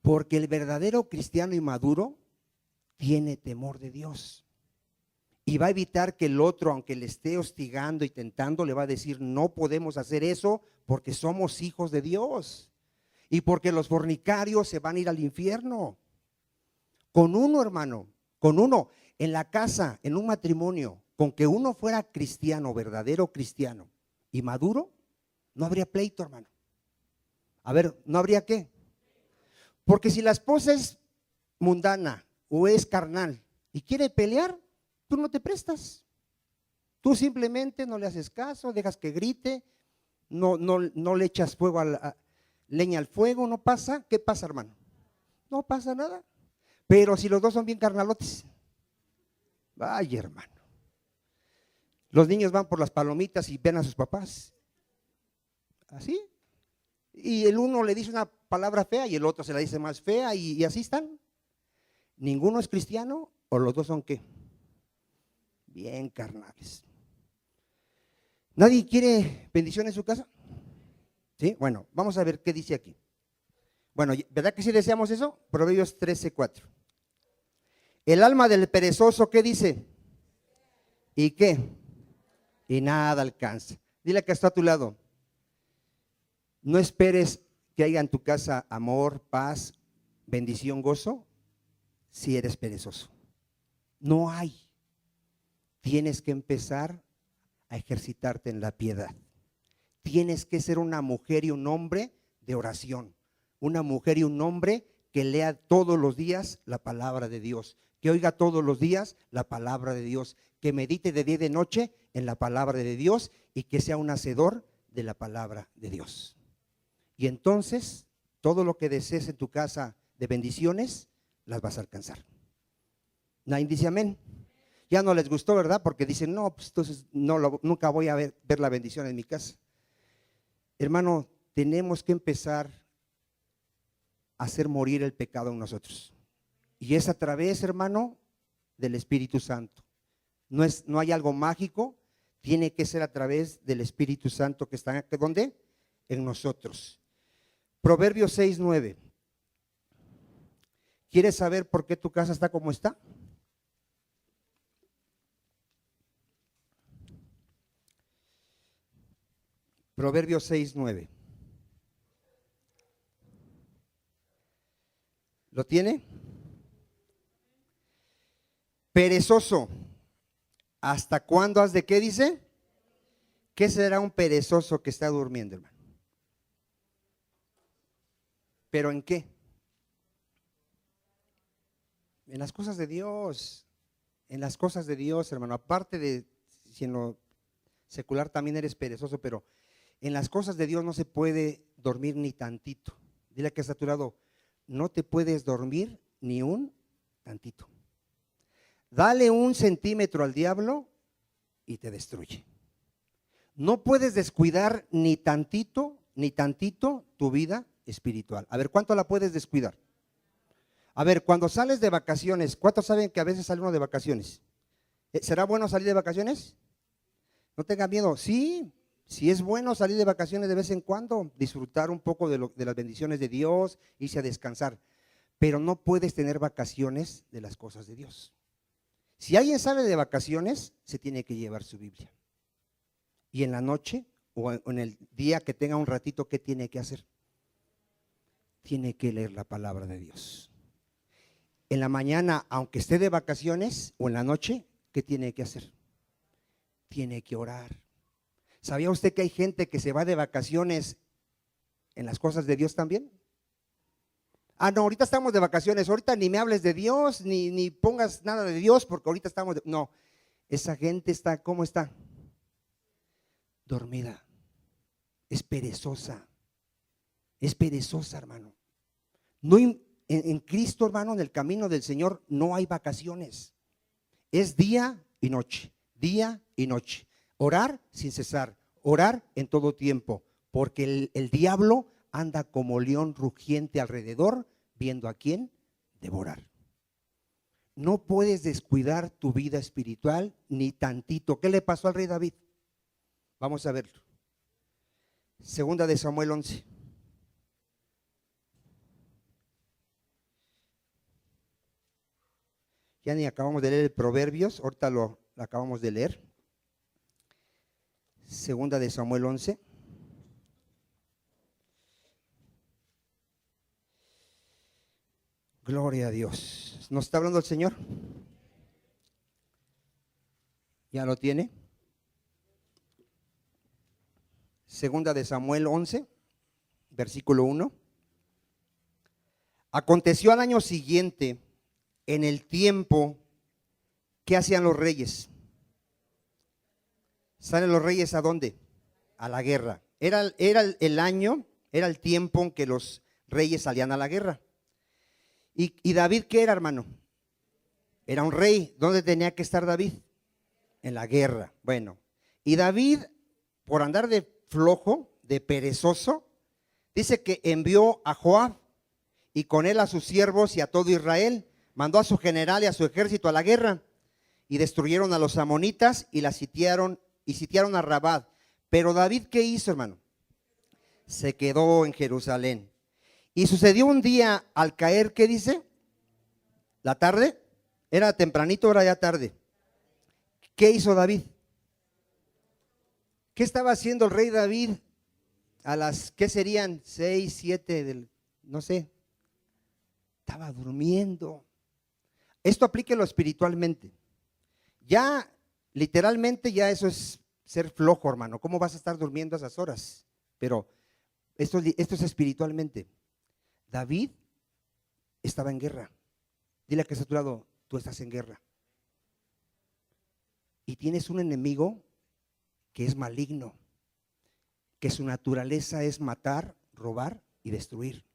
Porque el verdadero cristiano y maduro tiene temor de Dios. Y va a evitar que el otro, aunque le esté hostigando y tentando, le va a decir, no podemos hacer eso porque somos hijos de Dios. Y porque los fornicarios se van a ir al infierno. Con uno, hermano, en la casa, en un matrimonio, con que uno fuera cristiano, verdadero cristiano y maduro, no habría pleito, hermano. A ver, ¿no habría qué? Porque si la esposa es mundana o es carnal y quiere pelear, tú no te prestas. Tú simplemente no le haces caso, dejas que grite, no le echas fuego leña al fuego, no pasa. ¿Qué pasa, hermano? No pasa nada. Pero si los dos son bien carnalotes, vaya, hermano. Los niños van por las palomitas y ven a sus papás. Así. Y el uno le dice una palabra fea y el otro se la dice más fea y así están. Ninguno es cristiano o los dos son ¿qué? Bien carnales. ¿Nadie quiere bendición en su casa? ¿Sí? Bueno, vamos a ver qué dice aquí. Bueno, ¿verdad que sí deseamos eso? Proverbios 13:4. El alma del perezoso, ¿qué dice? ¿Y qué? Y nada alcanza. Dile que está a tu lado. No esperes que haya en tu casa amor, paz, bendición, gozo, si eres perezoso. No hay. Tienes que empezar a ejercitarte en la piedad. Tienes que ser una mujer y un hombre de oración. Una mujer y un hombre que lea todos los días la palabra de Dios, que oiga todos los días la palabra de Dios, que medite de día y de noche en la palabra de Dios y que sea un hacedor de la palabra de Dios. Y entonces todo lo que desees en tu casa de bendiciones, las vas a alcanzar. Nadie dice amén. Ya no les gustó, ¿verdad? Porque dicen, no, pues entonces nunca voy a ver la bendición en mi casa. Hermano, tenemos que empezar a hacer morir el pecado en nosotros. Y es a través, hermano, del Espíritu Santo. No hay algo mágico, tiene que ser a través del Espíritu Santo que está, ¿dónde? En nosotros. Proverbios 6:9. ¿Quieres saber por qué tu casa está como está? Proverbios 6:9. ¿Lo tiene? Perezoso, ¿hasta cuándo has de qué dice? ¿Qué será un perezoso que está durmiendo, hermano? ¿Pero en qué? En las cosas de Dios, en las cosas de Dios, hermano. Aparte de, si en lo secular también eres perezoso, pero en las cosas de Dios no se puede dormir ni tantito. Dile que está a tu lado, no te puedes dormir ni un tantito. Dale 1 centímetro al diablo y te destruye. No puedes descuidar ni tantito tu vida espiritual. A ver, ¿cuánto la puedes descuidar? A ver, cuando sales de vacaciones, ¿cuántos saben que a veces sale uno de vacaciones? ¿Será bueno salir de vacaciones? No tenga miedo. Sí, sí es bueno salir de vacaciones de vez en cuando, disfrutar un poco de las bendiciones de Dios, irse a descansar. Pero no puedes tener vacaciones de las cosas de Dios. Si alguien sale de vacaciones, se tiene que llevar su Biblia. Y en la noche o en el día que tenga un ratito, ¿qué tiene que hacer? Tiene que leer la palabra de Dios. En la mañana, aunque esté de vacaciones, o en la noche, ¿qué tiene que hacer? Tiene que orar. ¿Sabía usted que hay gente que se va de vacaciones en las cosas de Dios también? Ah, no, ahorita estamos de vacaciones, ahorita ni me hables de Dios, ni pongas nada de Dios, porque ahorita estamos no, esa gente está, ¿cómo está? Dormida, es perezosa, hermano. No, en Cristo, hermano, en el camino del Señor no hay vacaciones, es día y noche, día y noche. Orar sin cesar, orar en todo tiempo, porque el diablo anda como león rugiente alrededor, viendo a quién devorar. No puedes descuidar tu vida espiritual ni tantito. ¿Qué le pasó al rey David? Vamos a verlo. Segunda de Samuel 11. Ya ni acabamos de leer el Proverbios, ahorita lo acabamos de leer. Segunda de Samuel 11. Gloria a Dios. ¿Nos está hablando el Señor? ¿Ya lo tiene? Segunda de Samuel 11, versículo 1. Aconteció al año siguiente, en el tiempo, ¿qué hacían los reyes? ¿Salen los reyes a dónde? A la guerra. Era el año, era el tiempo en que los reyes salían a la guerra. ¿Y David qué era, hermano? Era un rey. ¿Dónde tenía que estar David? En la guerra. Bueno, y David, por andar de flojo, de perezoso, dice que envió a Joab y con él a sus siervos y a todo Israel. Mandó a su general y a su ejército a la guerra y destruyeron a los amonitas y sitiaron a Rabad. Pero David, ¿qué hizo, hermano? Se quedó en Jerusalén. Y sucedió un día al caer, ¿qué dice? La tarde, era tempranito, era ya tarde. ¿Qué hizo David? ¿Qué estaba haciendo el rey David a las, qué serían? 6, 7, no sé. Estaba durmiendo. Esto aplíquelo espiritualmente. Ya, literalmente, ya eso es ser flojo, hermano. ¿Cómo vas a estar durmiendo a esas horas? Pero esto es espiritualmente. David estaba en guerra. Dile a que está a tu lado, tú estás en guerra. Y tienes un enemigo que es maligno, que su naturaleza es matar, robar y destruir.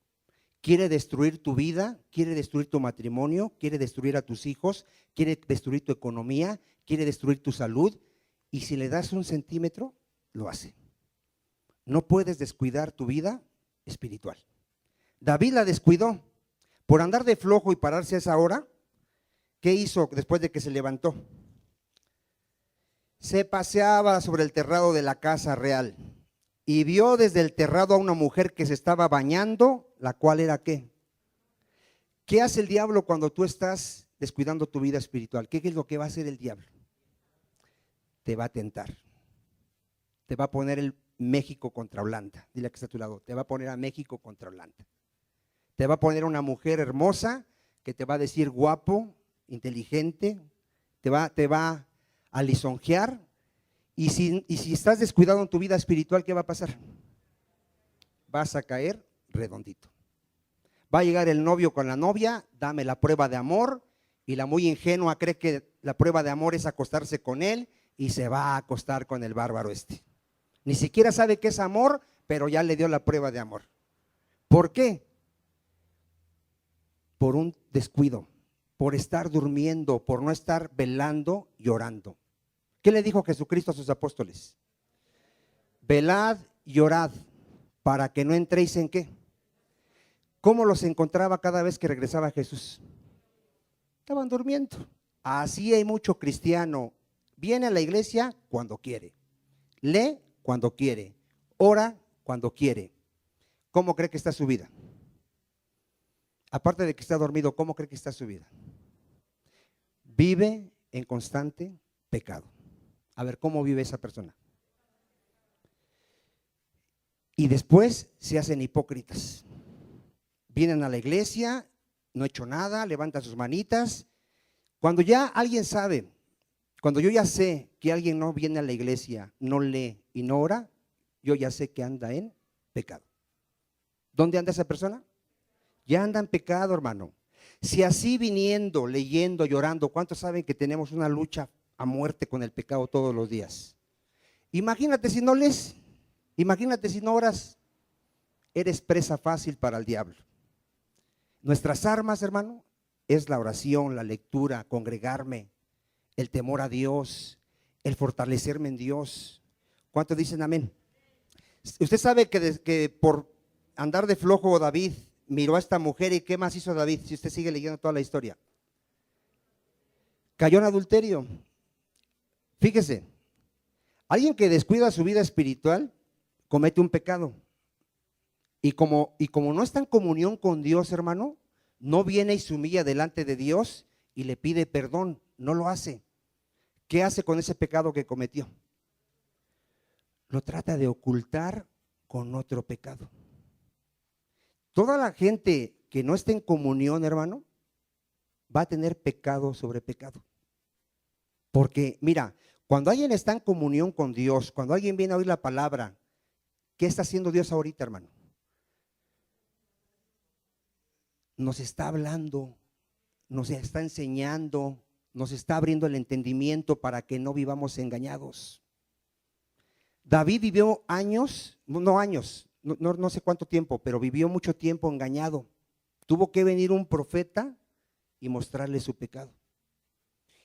Quiere destruir tu vida, quiere destruir tu matrimonio, quiere destruir a tus hijos, quiere destruir tu economía, quiere destruir tu salud. Y si le das 1 centímetro, lo hace. No puedes descuidar tu vida espiritual. David la descuidó por andar de flojo y pararse a esa hora. ¿Qué hizo después de que se levantó? Se paseaba sobre el terrado de la casa real y vio desde el terrado a una mujer que se estaba bañando, la cual era ¿qué? ¿Qué hace el diablo cuando tú estás descuidando tu vida espiritual? ¿Qué es lo que va a hacer el diablo? Te va a tentar. Te va a poner el México contra Holanda. Dile que está a tu lado. Te va a poner a México contra Holanda. Te va a poner una mujer hermosa que te va a decir guapo, inteligente, te va a lisonjear. Y si estás descuidado en tu vida espiritual, ¿qué va a pasar? Vas a caer redondito. Va a llegar el novio con la novia, dame la prueba de amor Y la muy ingenua cree que la prueba de amor es acostarse con él y se va a acostar con el bárbaro este. Ni siquiera sabe qué es amor, pero ya le dio la prueba de amor. ¿Por qué? Por un descuido, por estar durmiendo, por no estar velando y orando. ¿Qué le dijo Jesucristo a sus apóstoles? Velad y orad para que no entréis en ¿qué? ¿Cómo los encontraba cada vez que regresaba Jesús? Estaban durmiendo. Así hay mucho cristiano. Viene a la iglesia cuando quiere. Lee cuando quiere. Ora cuando quiere. ¿Cómo cree que está su vida? Aparte de que está dormido, ¿cómo cree que está su vida? Vive en constante pecado. A ver, ¿cómo vive esa persona? Y después se hacen hipócritas. Vienen a la iglesia, no he hecho nada, levantan sus manitas. Cuando ya alguien sabe, cuando yo ya sé que alguien no viene a la iglesia, no lee y no ora, yo ya sé que anda en pecado. ¿Dónde anda esa persona? Ya anda en pecado, hermano. Si así viniendo, leyendo, llorando, ¿cuántos saben que tenemos una lucha a muerte con el pecado todos los días? Imagínate si no lees, imagínate si no oras, eres presa fácil para el diablo. Nuestras armas, hermano, es la oración, la lectura, congregarme, el temor a Dios, el fortalecerme en Dios. ¿Cuántos dicen amén? Usted sabe que por andar de flojo David miró a esta mujer y ¿qué más hizo David? Si usted sigue leyendo toda la historia. Cayó en adulterio. Fíjese, alguien que descuida su vida espiritual comete un pecado. Y como no está en comunión con Dios, hermano, no viene y se humilla delante de Dios y le pide perdón, no lo hace. ¿Qué hace con ese pecado que cometió? Lo trata de ocultar con otro pecado. Toda la gente que no esté en comunión, hermano, va a tener pecado sobre pecado. Porque, mira, cuando alguien está en comunión con Dios, cuando alguien viene a oír la palabra, ¿qué está haciendo Dios ahorita, hermano? Nos está hablando, nos está enseñando, nos está abriendo el entendimiento para que no vivamos engañados. David vivió años, no sé cuánto tiempo, pero vivió mucho tiempo engañado. Tuvo que venir un profeta y mostrarle su pecado.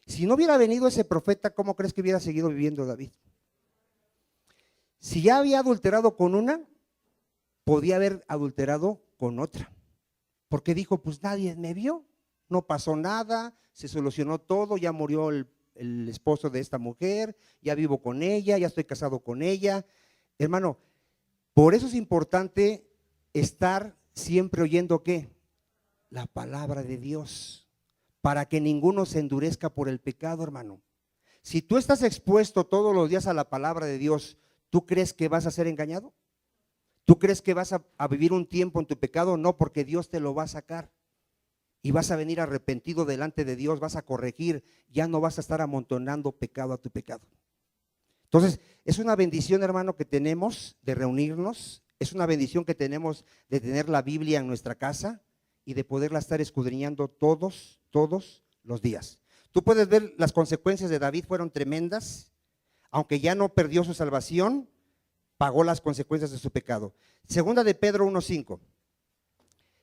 Si no hubiera venido ese profeta, ¿cómo crees que hubiera seguido viviendo David? Si ya había adulterado con una, podía haber adulterado con otra. Porque dijo, pues nadie me vio, no pasó nada, se solucionó todo, ya murió el esposo de esta mujer, ya vivo con ella, ya estoy casado con ella. Hermano, por eso es importante estar siempre oyendo ¿qué? La palabra de Dios, para que ninguno se endurezca por el pecado, hermano. Si tú estás expuesto todos los días a la palabra de Dios, ¿tú crees que vas a ser engañado? ¿Tú crees que vas a vivir un tiempo en tu pecado? No, porque Dios te lo va a sacar y vas a venir arrepentido delante de Dios, vas a corregir, ya no vas a estar amontonando pecado a tu pecado. Entonces, es una bendición, hermano, que tenemos de reunirnos, es una bendición que tenemos de tener la Biblia en nuestra casa y de poderla estar escudriñando todos los días. Tú puedes ver las consecuencias de David fueron tremendas, aunque ya no perdió su salvación, pagó las consecuencias de su pecado. Segunda de Pedro 1:5.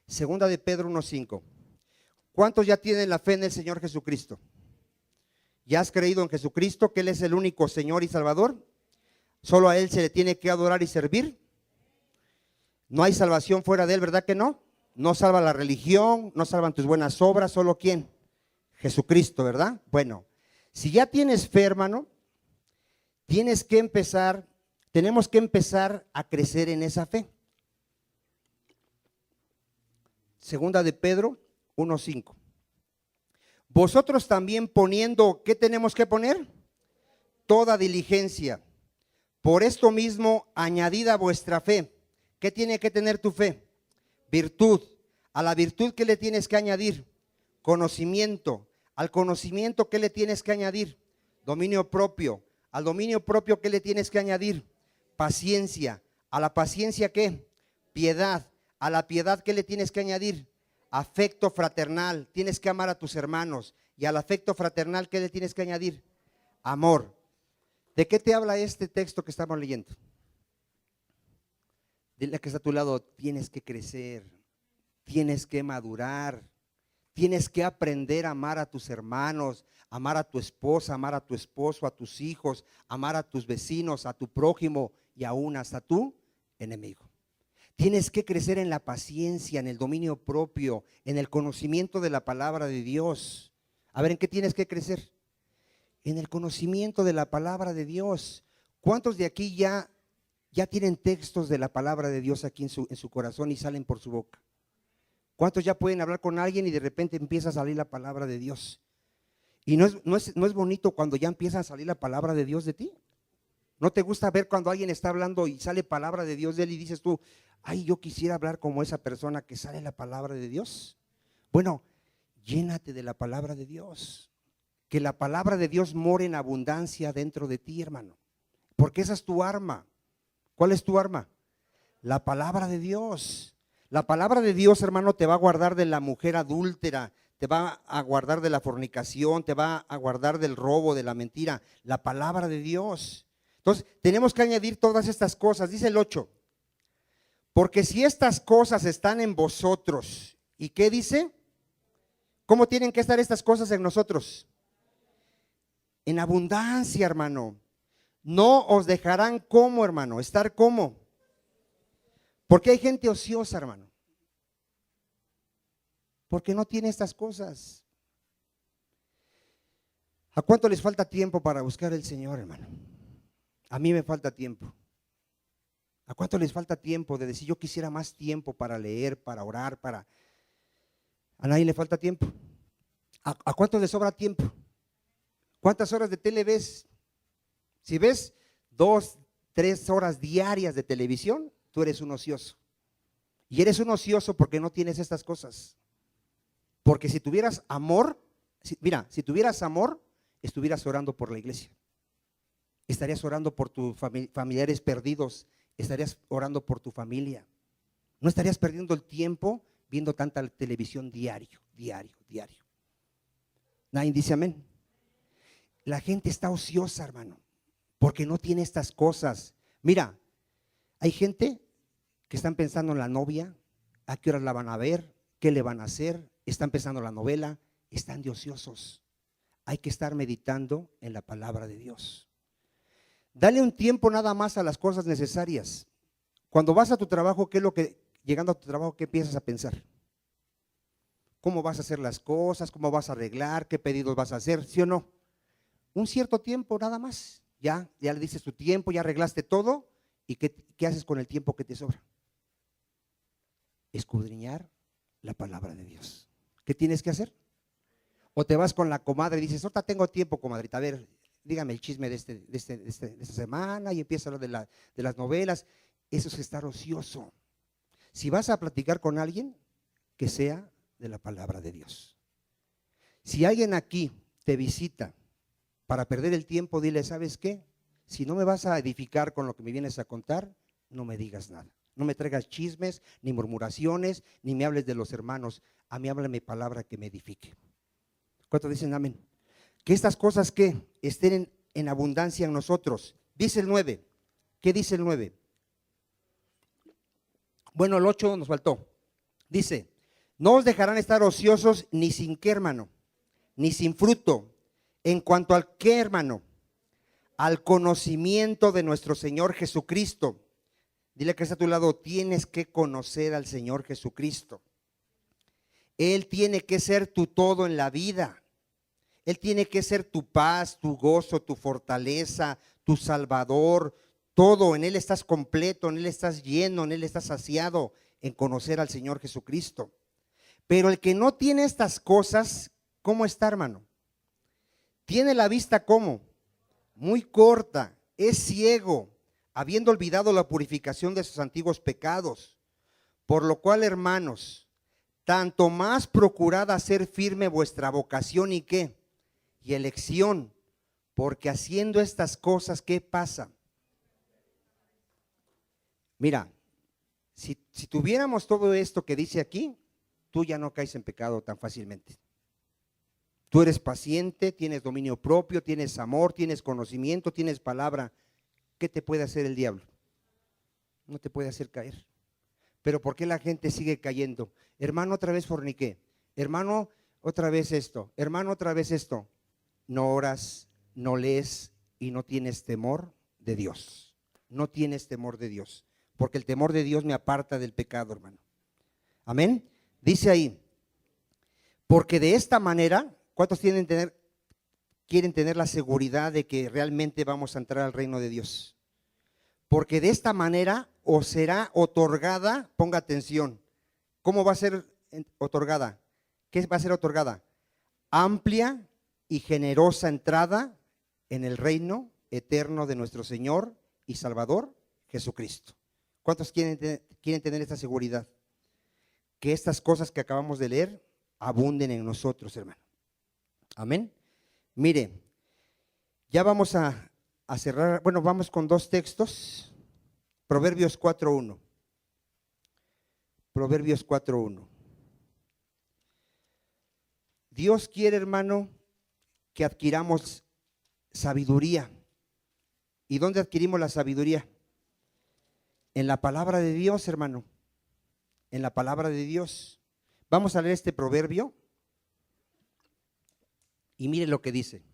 Segunda de Pedro 1:5. ¿Cuántos ya tienen la fe en el Señor Jesucristo? ¿Ya has creído en Jesucristo, que Él es el único Señor y Salvador? ¿Solo a Él se le tiene que adorar y servir? No hay salvación fuera de Él, ¿verdad que no? No salva la religión, no salvan tus buenas obras, ¿solo quién? Jesucristo, ¿verdad? Bueno, si ya tienes fe, hermano, tenemos que empezar a crecer en esa fe. Segunda de Pedro 1:5. Vosotros también poniendo, ¿qué tenemos que poner? Toda diligencia. Por esto mismo, añadida vuestra fe. ¿Qué tiene que tener tu fe? Virtud. A la virtud, ¿qué le tienes que añadir? Conocimiento. Al conocimiento, ¿qué le tienes que añadir? Dominio propio. Al dominio propio, ¿qué le tienes que añadir? Paciencia. A la paciencia, ¿qué? Piedad. A la piedad, ¿qué le tienes que añadir? Afecto fraternal. Tienes que amar a tus hermanos. Y al afecto fraternal, ¿qué le tienes que añadir? Amor. ¿De qué te habla este texto que estamos leyendo? Dile que está a tu lado, tienes que crecer, tienes que madurar, tienes que aprender a amar a tus hermanos, amar a tu esposa, amar a tu esposo, a tus hijos, amar a tus vecinos, a tu prójimo y aún hasta tu enemigo. Tienes que crecer en la paciencia, en el dominio propio, en el conocimiento de la palabra de Dios. A ver, ¿en qué tienes que crecer? En el conocimiento de la palabra de Dios. ¿Cuántos de aquí ya tienen textos de la palabra de Dios aquí en su corazón y salen por su boca? ¿Cuántos ya pueden hablar con alguien y de repente empieza a salir la palabra de Dios? Y no es bonito cuando ya empieza a salir la palabra de Dios de ti. ¿No te gusta ver cuando alguien está hablando y sale palabra de Dios de él y dices tú, ay, yo quisiera hablar como esa persona que sale la palabra de Dios? Bueno, llénate de la palabra de Dios. Que la palabra de Dios more en abundancia dentro de ti, hermano. Porque esa es tu arma. ¿Cuál es tu arma? La palabra de Dios. La palabra de Dios, hermano, te va a guardar de la mujer adúltera, te va a guardar de la fornicación, te va a guardar del robo, de la mentira. La palabra de Dios. Entonces, tenemos que añadir todas estas cosas. Dice el 8. Porque si estas cosas están en vosotros, ¿y qué dice? ¿Cómo tienen que estar estas cosas en nosotros? En abundancia, hermano. No os dejarán como, hermano, estar como. Porque hay gente ociosa, hermano. Porque no tiene estas cosas. ¿A cuánto les falta tiempo para buscar al Señor, hermano? A mí me falta tiempo. ¿A cuánto les falta tiempo de decir yo quisiera más tiempo para leer, para orar, para... ¿A nadie le falta tiempo? ¿A cuánto les sobra tiempo? ¿Cuántas horas de tele ves? Si ves 2, 3 horas diarias de televisión, tú eres un ocioso. Y eres un ocioso porque no tienes estas cosas. Porque si tuvieras amor, si tuvieras amor, estuvieras orando por la iglesia. Estarías orando por tus familiares perdidos, estarías orando por tu familia. No estarías perdiendo el tiempo viendo tanta televisión diario. Nadie dice amén. La gente está ociosa, hermano, porque no tiene estas cosas. Mira, hay gente que están pensando en la novia, a qué horas la van a ver, qué le van a hacer, están pensando en la novela, están de ociosos. Hay que estar meditando en la palabra de Dios. Dale un tiempo nada más a las cosas necesarias. Cuando vas a tu trabajo, ¿qué es lo que, llegando a tu trabajo, qué empiezas a pensar? ¿Cómo vas a hacer las cosas? ¿Cómo vas a arreglar? ¿Qué pedidos vas a hacer? ¿Sí o no? Un cierto tiempo nada más. Ya le dices tu tiempo, ya arreglaste todo. ¿Y qué haces con el tiempo que te sobra? Escudriñar la palabra de Dios. ¿Qué tienes que hacer? O te vas con la comadre y dices, ahorita tengo tiempo, comadrita, a ver, dígame el chisme de esta semana, y empieza a hablar de las novelas. Eso es estar ocioso. Si vas a platicar con alguien, que sea de la palabra de Dios. Si alguien aquí te visita para perder el tiempo, dile, ¿sabes qué? Si no me vas a edificar con lo que me vienes a contar, no me digas nada. No me traigas chismes, ni murmuraciones, ni me hables de los hermanos. A mí háblame palabra que me edifique. ¿Cuántos dicen amén? Que estas cosas que estén en abundancia en nosotros. Dice el 9. ¿Qué dice el 9? Bueno, el 8 nos faltó. Dice, no os dejarán estar ociosos ni sin qué, hermano, ni sin fruto. En cuanto al qué, hermano, al conocimiento de nuestro Señor Jesucristo. Dile que está a tu lado, tienes que conocer al Señor Jesucristo. Él tiene que ser tu todo en la vida. Él tiene que ser tu paz, tu gozo, tu fortaleza, tu salvador, todo. En Él estás completo, en Él estás lleno, en Él estás saciado, en conocer al Señor Jesucristo. Pero el que no tiene estas cosas, ¿cómo está, hermano? Tiene la vista ¿cómo? Muy corta, es ciego, habiendo olvidado la purificación de sus antiguos pecados. Por lo cual, hermanos, tanto más procurad hacer firme vuestra vocación y qué, y elección, porque haciendo estas cosas, ¿qué pasa? Mira, si tuviéramos todo esto que dice aquí, tú ya no caes en pecado tan fácilmente. Tú eres paciente, tienes dominio propio, tienes amor, tienes conocimiento, tienes palabra. ¿Qué te puede hacer el diablo? No te puede hacer caer. Pero ¿por qué la gente sigue cayendo? Hermano, otra vez forniqué. Hermano, otra vez esto. Hermano, otra vez esto. No oras, no lees y no tienes temor de Dios. No tienes temor de Dios. Porque el temor de Dios me aparta del pecado, hermano. Amén. Dice ahí, porque de esta manera, ¿cuántos quieren tener la seguridad de que realmente vamos a entrar al reino de Dios? Porque de esta manera os será otorgada, ponga atención, ¿cómo va a ser otorgada? ¿Qué va a ser otorgada? Amplia y generosa entrada en el reino eterno de nuestro Señor y Salvador Jesucristo. ¿Cuántos quieren tener esta seguridad? Que estas cosas que acabamos de leer abunden en nosotros, hermano. Amén. Mire, ya vamos a cerrar, bueno, vamos con dos textos. Proverbios 4:1. Proverbios 4:1. Dios quiere, hermano, que adquiramos sabiduría. ¿Y dónde adquirimos la sabiduría? En la palabra de Dios, hermano. En la palabra de Dios. Vamos a leer este proverbio. Y mire lo que dice.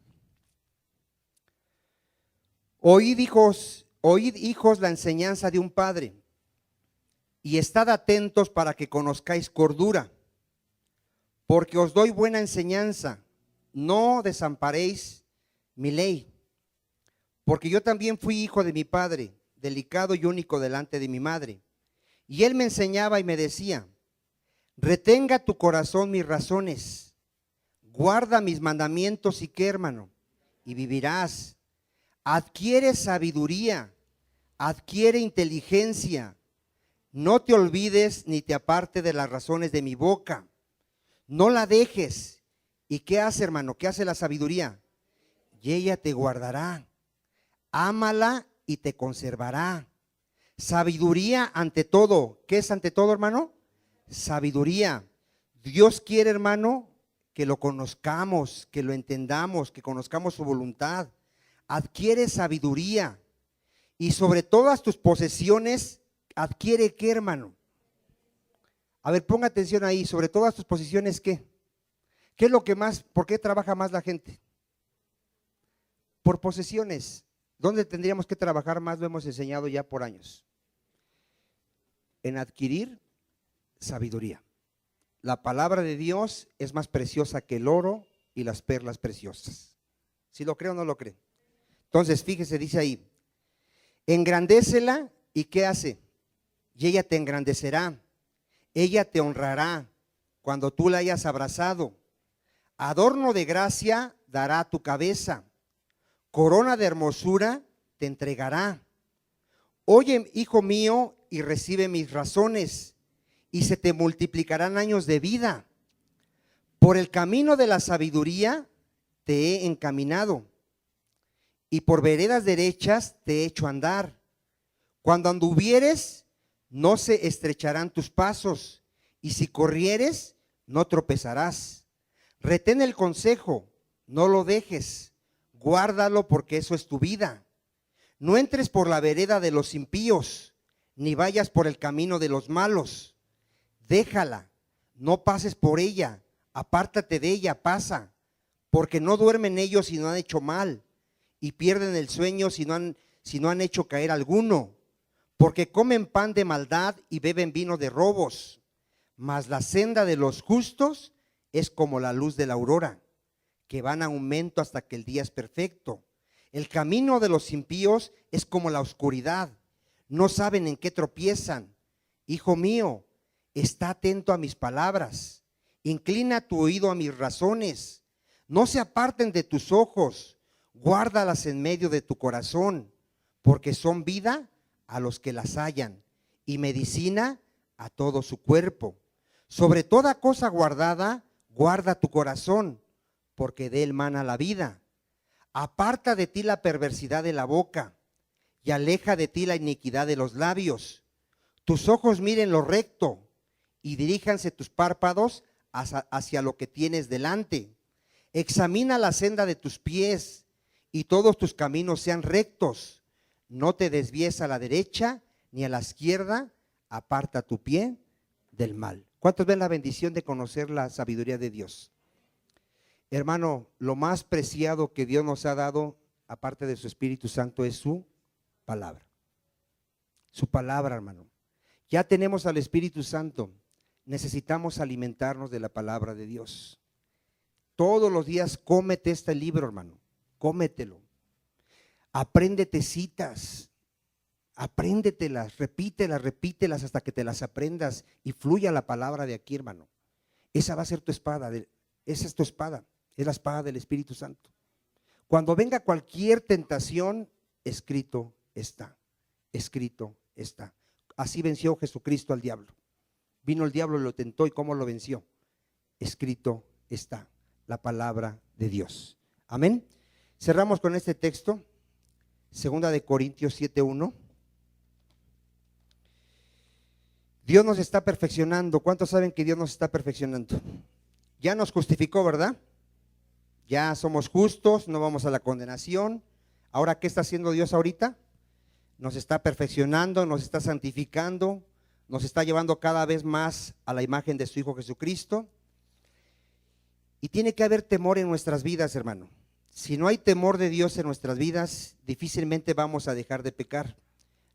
Oíd hijos, la enseñanza de un padre, y estad atentos para que conozcáis cordura, porque os doy buena enseñanza, no desamparéis mi ley. Porque yo también fui hijo de mi padre, delicado y único delante de mi madre. Y él me enseñaba y me decía, retenga tu corazón mis razones, guarda mis mandamientos y qué, hermano, y vivirás. Adquiere sabiduría, adquiere inteligencia, no te olvides ni te aparte de las razones de mi boca, no la dejes. ¿Y qué hace, hermano? ¿Qué hace la sabiduría? Y ella te guardará, ámala y te conservará. Sabiduría ante todo. ¿Qué es ante todo, hermano? Sabiduría. Dios quiere, hermano, que lo conozcamos, que lo entendamos, que conozcamos su voluntad. Adquiere sabiduría y sobre todas tus posesiones adquiere ¿qué, hermano? A ver, ponga atención ahí, sobre todas tus posesiones ¿qué? ¿Qué es lo que más, por qué trabaja más la gente? Por posesiones. ¿Dónde tendríamos que trabajar más? Lo hemos enseñado ya por años. En adquirir sabiduría. La palabra de Dios es más preciosa que el oro y las perlas preciosas. ¿Sí lo cree o no lo cree? Entonces, fíjese, dice ahí, engrandécela y ¿qué hace? Y ella te engrandecerá, ella te honrará cuando tú la hayas abrazado. Adorno de gracia dará tu cabeza, corona de hermosura te entregará. Oye, hijo mío, y recibe mis razones, y se te multiplicarán años de vida. Por el camino de la sabiduría te he encaminado, y por veredas derechas te he hecho andar. Cuando anduvieres, no se estrecharán tus pasos, y si corrieres, no tropezarás. Retén el consejo, no lo dejes, guárdalo porque eso es tu vida. No entres por la vereda de los impíos, ni vayas por el camino de los malos. Déjala, no pases por ella, apártate de ella, pasa, porque no duermen ellos si no han hecho mal, y pierden el sueño si no han hecho caer alguno, porque comen pan de maldad y beben vino de robos. Mas la senda de los justos es como la luz de la aurora, que va en aumento hasta que el día es perfecto. El camino de los impíos es como la oscuridad, no saben en qué tropiezan. Hijo mío, está atento a mis palabras, inclina tu oído a mis razones, no se aparten de tus ojos, guárdalas en medio de tu corazón, porque son vida a los que las hallan y medicina a todo su cuerpo. Sobre toda cosa guardada, guarda tu corazón, porque de él mana la vida. Aparta de ti la perversidad de la boca y aleja de ti la iniquidad de los labios. Tus ojos miren lo recto y diríjanse tus párpados hacia lo que tienes delante. Examina la senda de tus pies y todos tus caminos sean rectos. No te desvíes a la derecha ni a la izquierda, aparta tu pie del mal. ¿Cuántos ven la bendición de conocer la sabiduría de Dios? Hermano, lo más preciado que Dios nos ha dado, aparte de su Espíritu Santo, es su palabra. Su palabra, hermano. Ya tenemos al Espíritu Santo. Necesitamos alimentarnos de la palabra de Dios. Todos los días cómete este libro, hermano. Cómetelo. Apréndete citas. Apréndetelas, repítelas hasta que te las aprendas y fluya la palabra de aquí, hermano. Esa va a ser tu espada. Esa es tu espada. Es la espada del Espíritu Santo. Cuando venga cualquier tentación, escrito está. Escrito está. Así venció Jesucristo al diablo. Vino el diablo y lo tentó, ¿y cómo lo venció? Escrito está, la palabra de Dios. Amén. Cerramos con este texto, 2 Corintios 7:1. Dios nos está perfeccionando. ¿Cuántos saben que Dios nos está perfeccionando? Ya nos justificó, ¿verdad? Ya somos justos, no vamos a la condenación. Ahora, ¿qué está haciendo Dios ahorita? Nos está perfeccionando, nos está santificando, nos está llevando cada vez más a la imagen de su Hijo Jesucristo. Y tiene que haber temor en nuestras vidas, hermano. Si no hay temor de Dios en nuestras vidas, difícilmente vamos a dejar de pecar.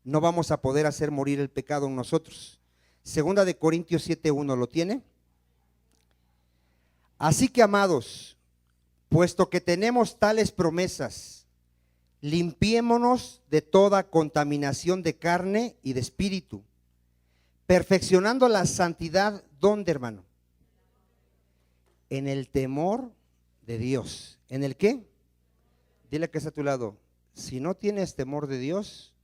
No vamos a poder hacer morir el pecado en nosotros. 2 Corintios 7:1, ¿lo tiene? Así que, amados, puesto que tenemos tales promesas, limpiémonos de toda contaminación de carne y de espíritu, perfeccionando la santidad, ¿dónde, hermano? En el temor de Dios. ¿En el qué? Dile que está a tu lado, si no tienes temor de Dios,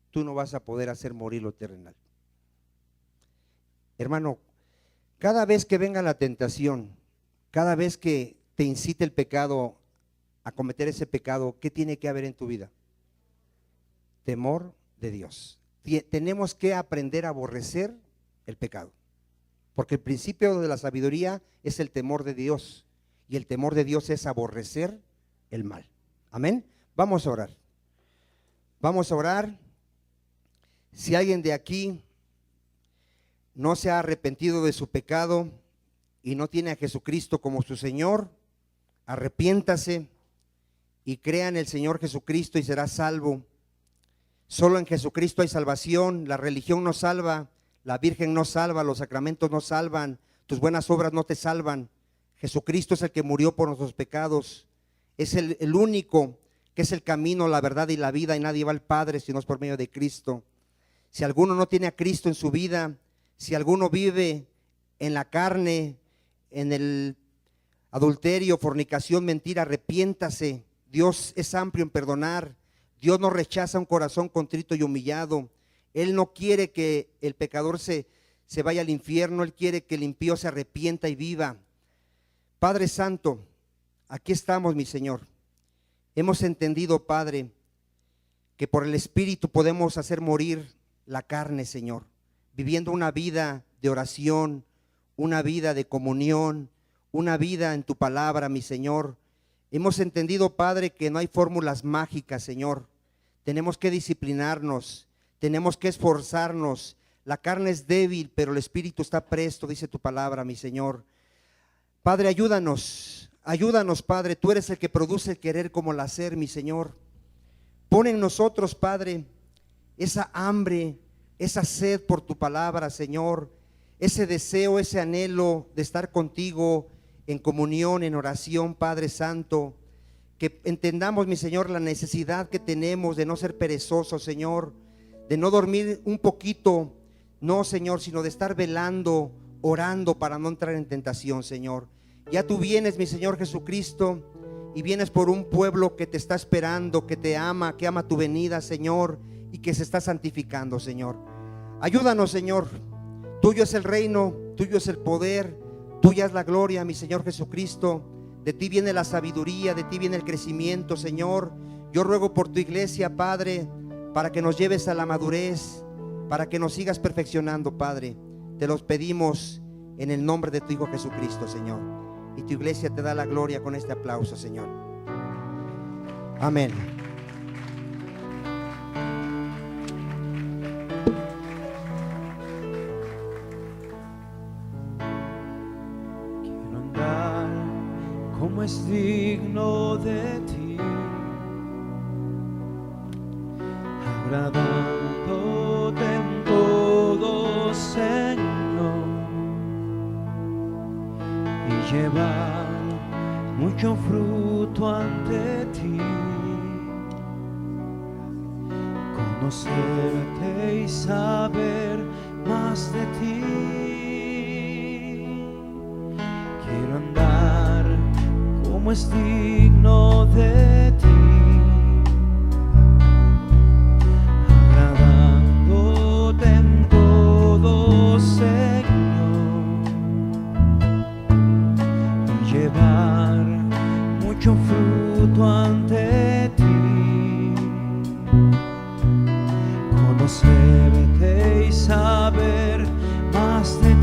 tú no vas a poder hacer morir lo terrenal. Hermano, cada vez que venga la tentación, cada vez que te incite el pecado a cometer ese pecado, ¿qué tiene que haber en tu vida? Temor de Dios. Tenemos que aprender a aborrecer el pecado, porque el principio de la sabiduría es el temor de Dios, y el temor de Dios es aborrecer el mal. Amén. Vamos a orar. Vamos a orar. Si alguien de aquí no se ha arrepentido de su pecado y no tiene a Jesucristo como su Señor, arrepiéntase y crea en el Señor Jesucristo y será salvo. Solo en Jesucristo hay salvación. La religión no salva, la Virgen no salva, los sacramentos no salvan, tus buenas obras no te salvan. Jesucristo es el que murió por nuestros pecados. Es el único que es el camino, la verdad y la vida, y nadie va al Padre si no es por medio de Cristo. Si alguno no tiene a Cristo en su vida, si alguno vive en la carne, en el adulterio, fornicación, mentira, arrepiéntase. Dios es amplio en perdonar. Dios no rechaza un corazón contrito y humillado. Él no quiere que el pecador se vaya al infierno. Él quiere que el impío se arrepienta y viva. Padre Santo, aquí estamos, mi Señor. Hemos entendido, Padre, que por el Espíritu podemos hacer morir la carne, Señor, viviendo una vida de oración, una vida de comunión, una vida en tu palabra, mi Señor. Hemos entendido, Padre, que no hay fórmulas mágicas, Señor. Tenemos que disciplinarnos, tenemos que esforzarnos. La carne es débil, pero el Espíritu está presto, dice tu palabra, mi Señor. Padre, ayúdanos, Padre. Tú eres el que produce el querer como el hacer, mi Señor. Pon en nosotros, Padre, esa hambre, esa sed por tu palabra, Señor. Ese deseo, ese anhelo de estar contigo en comunión, en oración, Padre Santo. Que entendamos, mi Señor, la necesidad que tenemos de no ser perezosos, Señor, de no dormir un poquito, no, Señor, sino de estar velando, orando para no entrar en tentación, Señor. Ya tú vienes, mi Señor Jesucristo, y vienes por un pueblo que te está esperando, que te ama, que ama tu venida, Señor, y que se está santificando, Señor. Ayúdanos, Señor. Tuyo es el reino, tuyo es el poder, tuya es la gloria, mi Señor Jesucristo. De ti viene la sabiduría, de ti viene el crecimiento, Señor. Yo ruego por tu iglesia, Padre, para que nos lleves a la madurez, para que nos sigas perfeccionando, Padre. Te los pedimos en el nombre de tu Hijo Jesucristo, Señor. Y tu iglesia te da la gloria con este aplauso, Señor. Amén. Quiero andar como es digno de ti, agradándote en todo, Señor, y llevar mucho fruto ante ti, conocerte y saber más de ti. Quiero andar como es digno de ti, agradándote en todo, Señor, y llevar mucho fruto ante ti, conocerte y saber más de ti.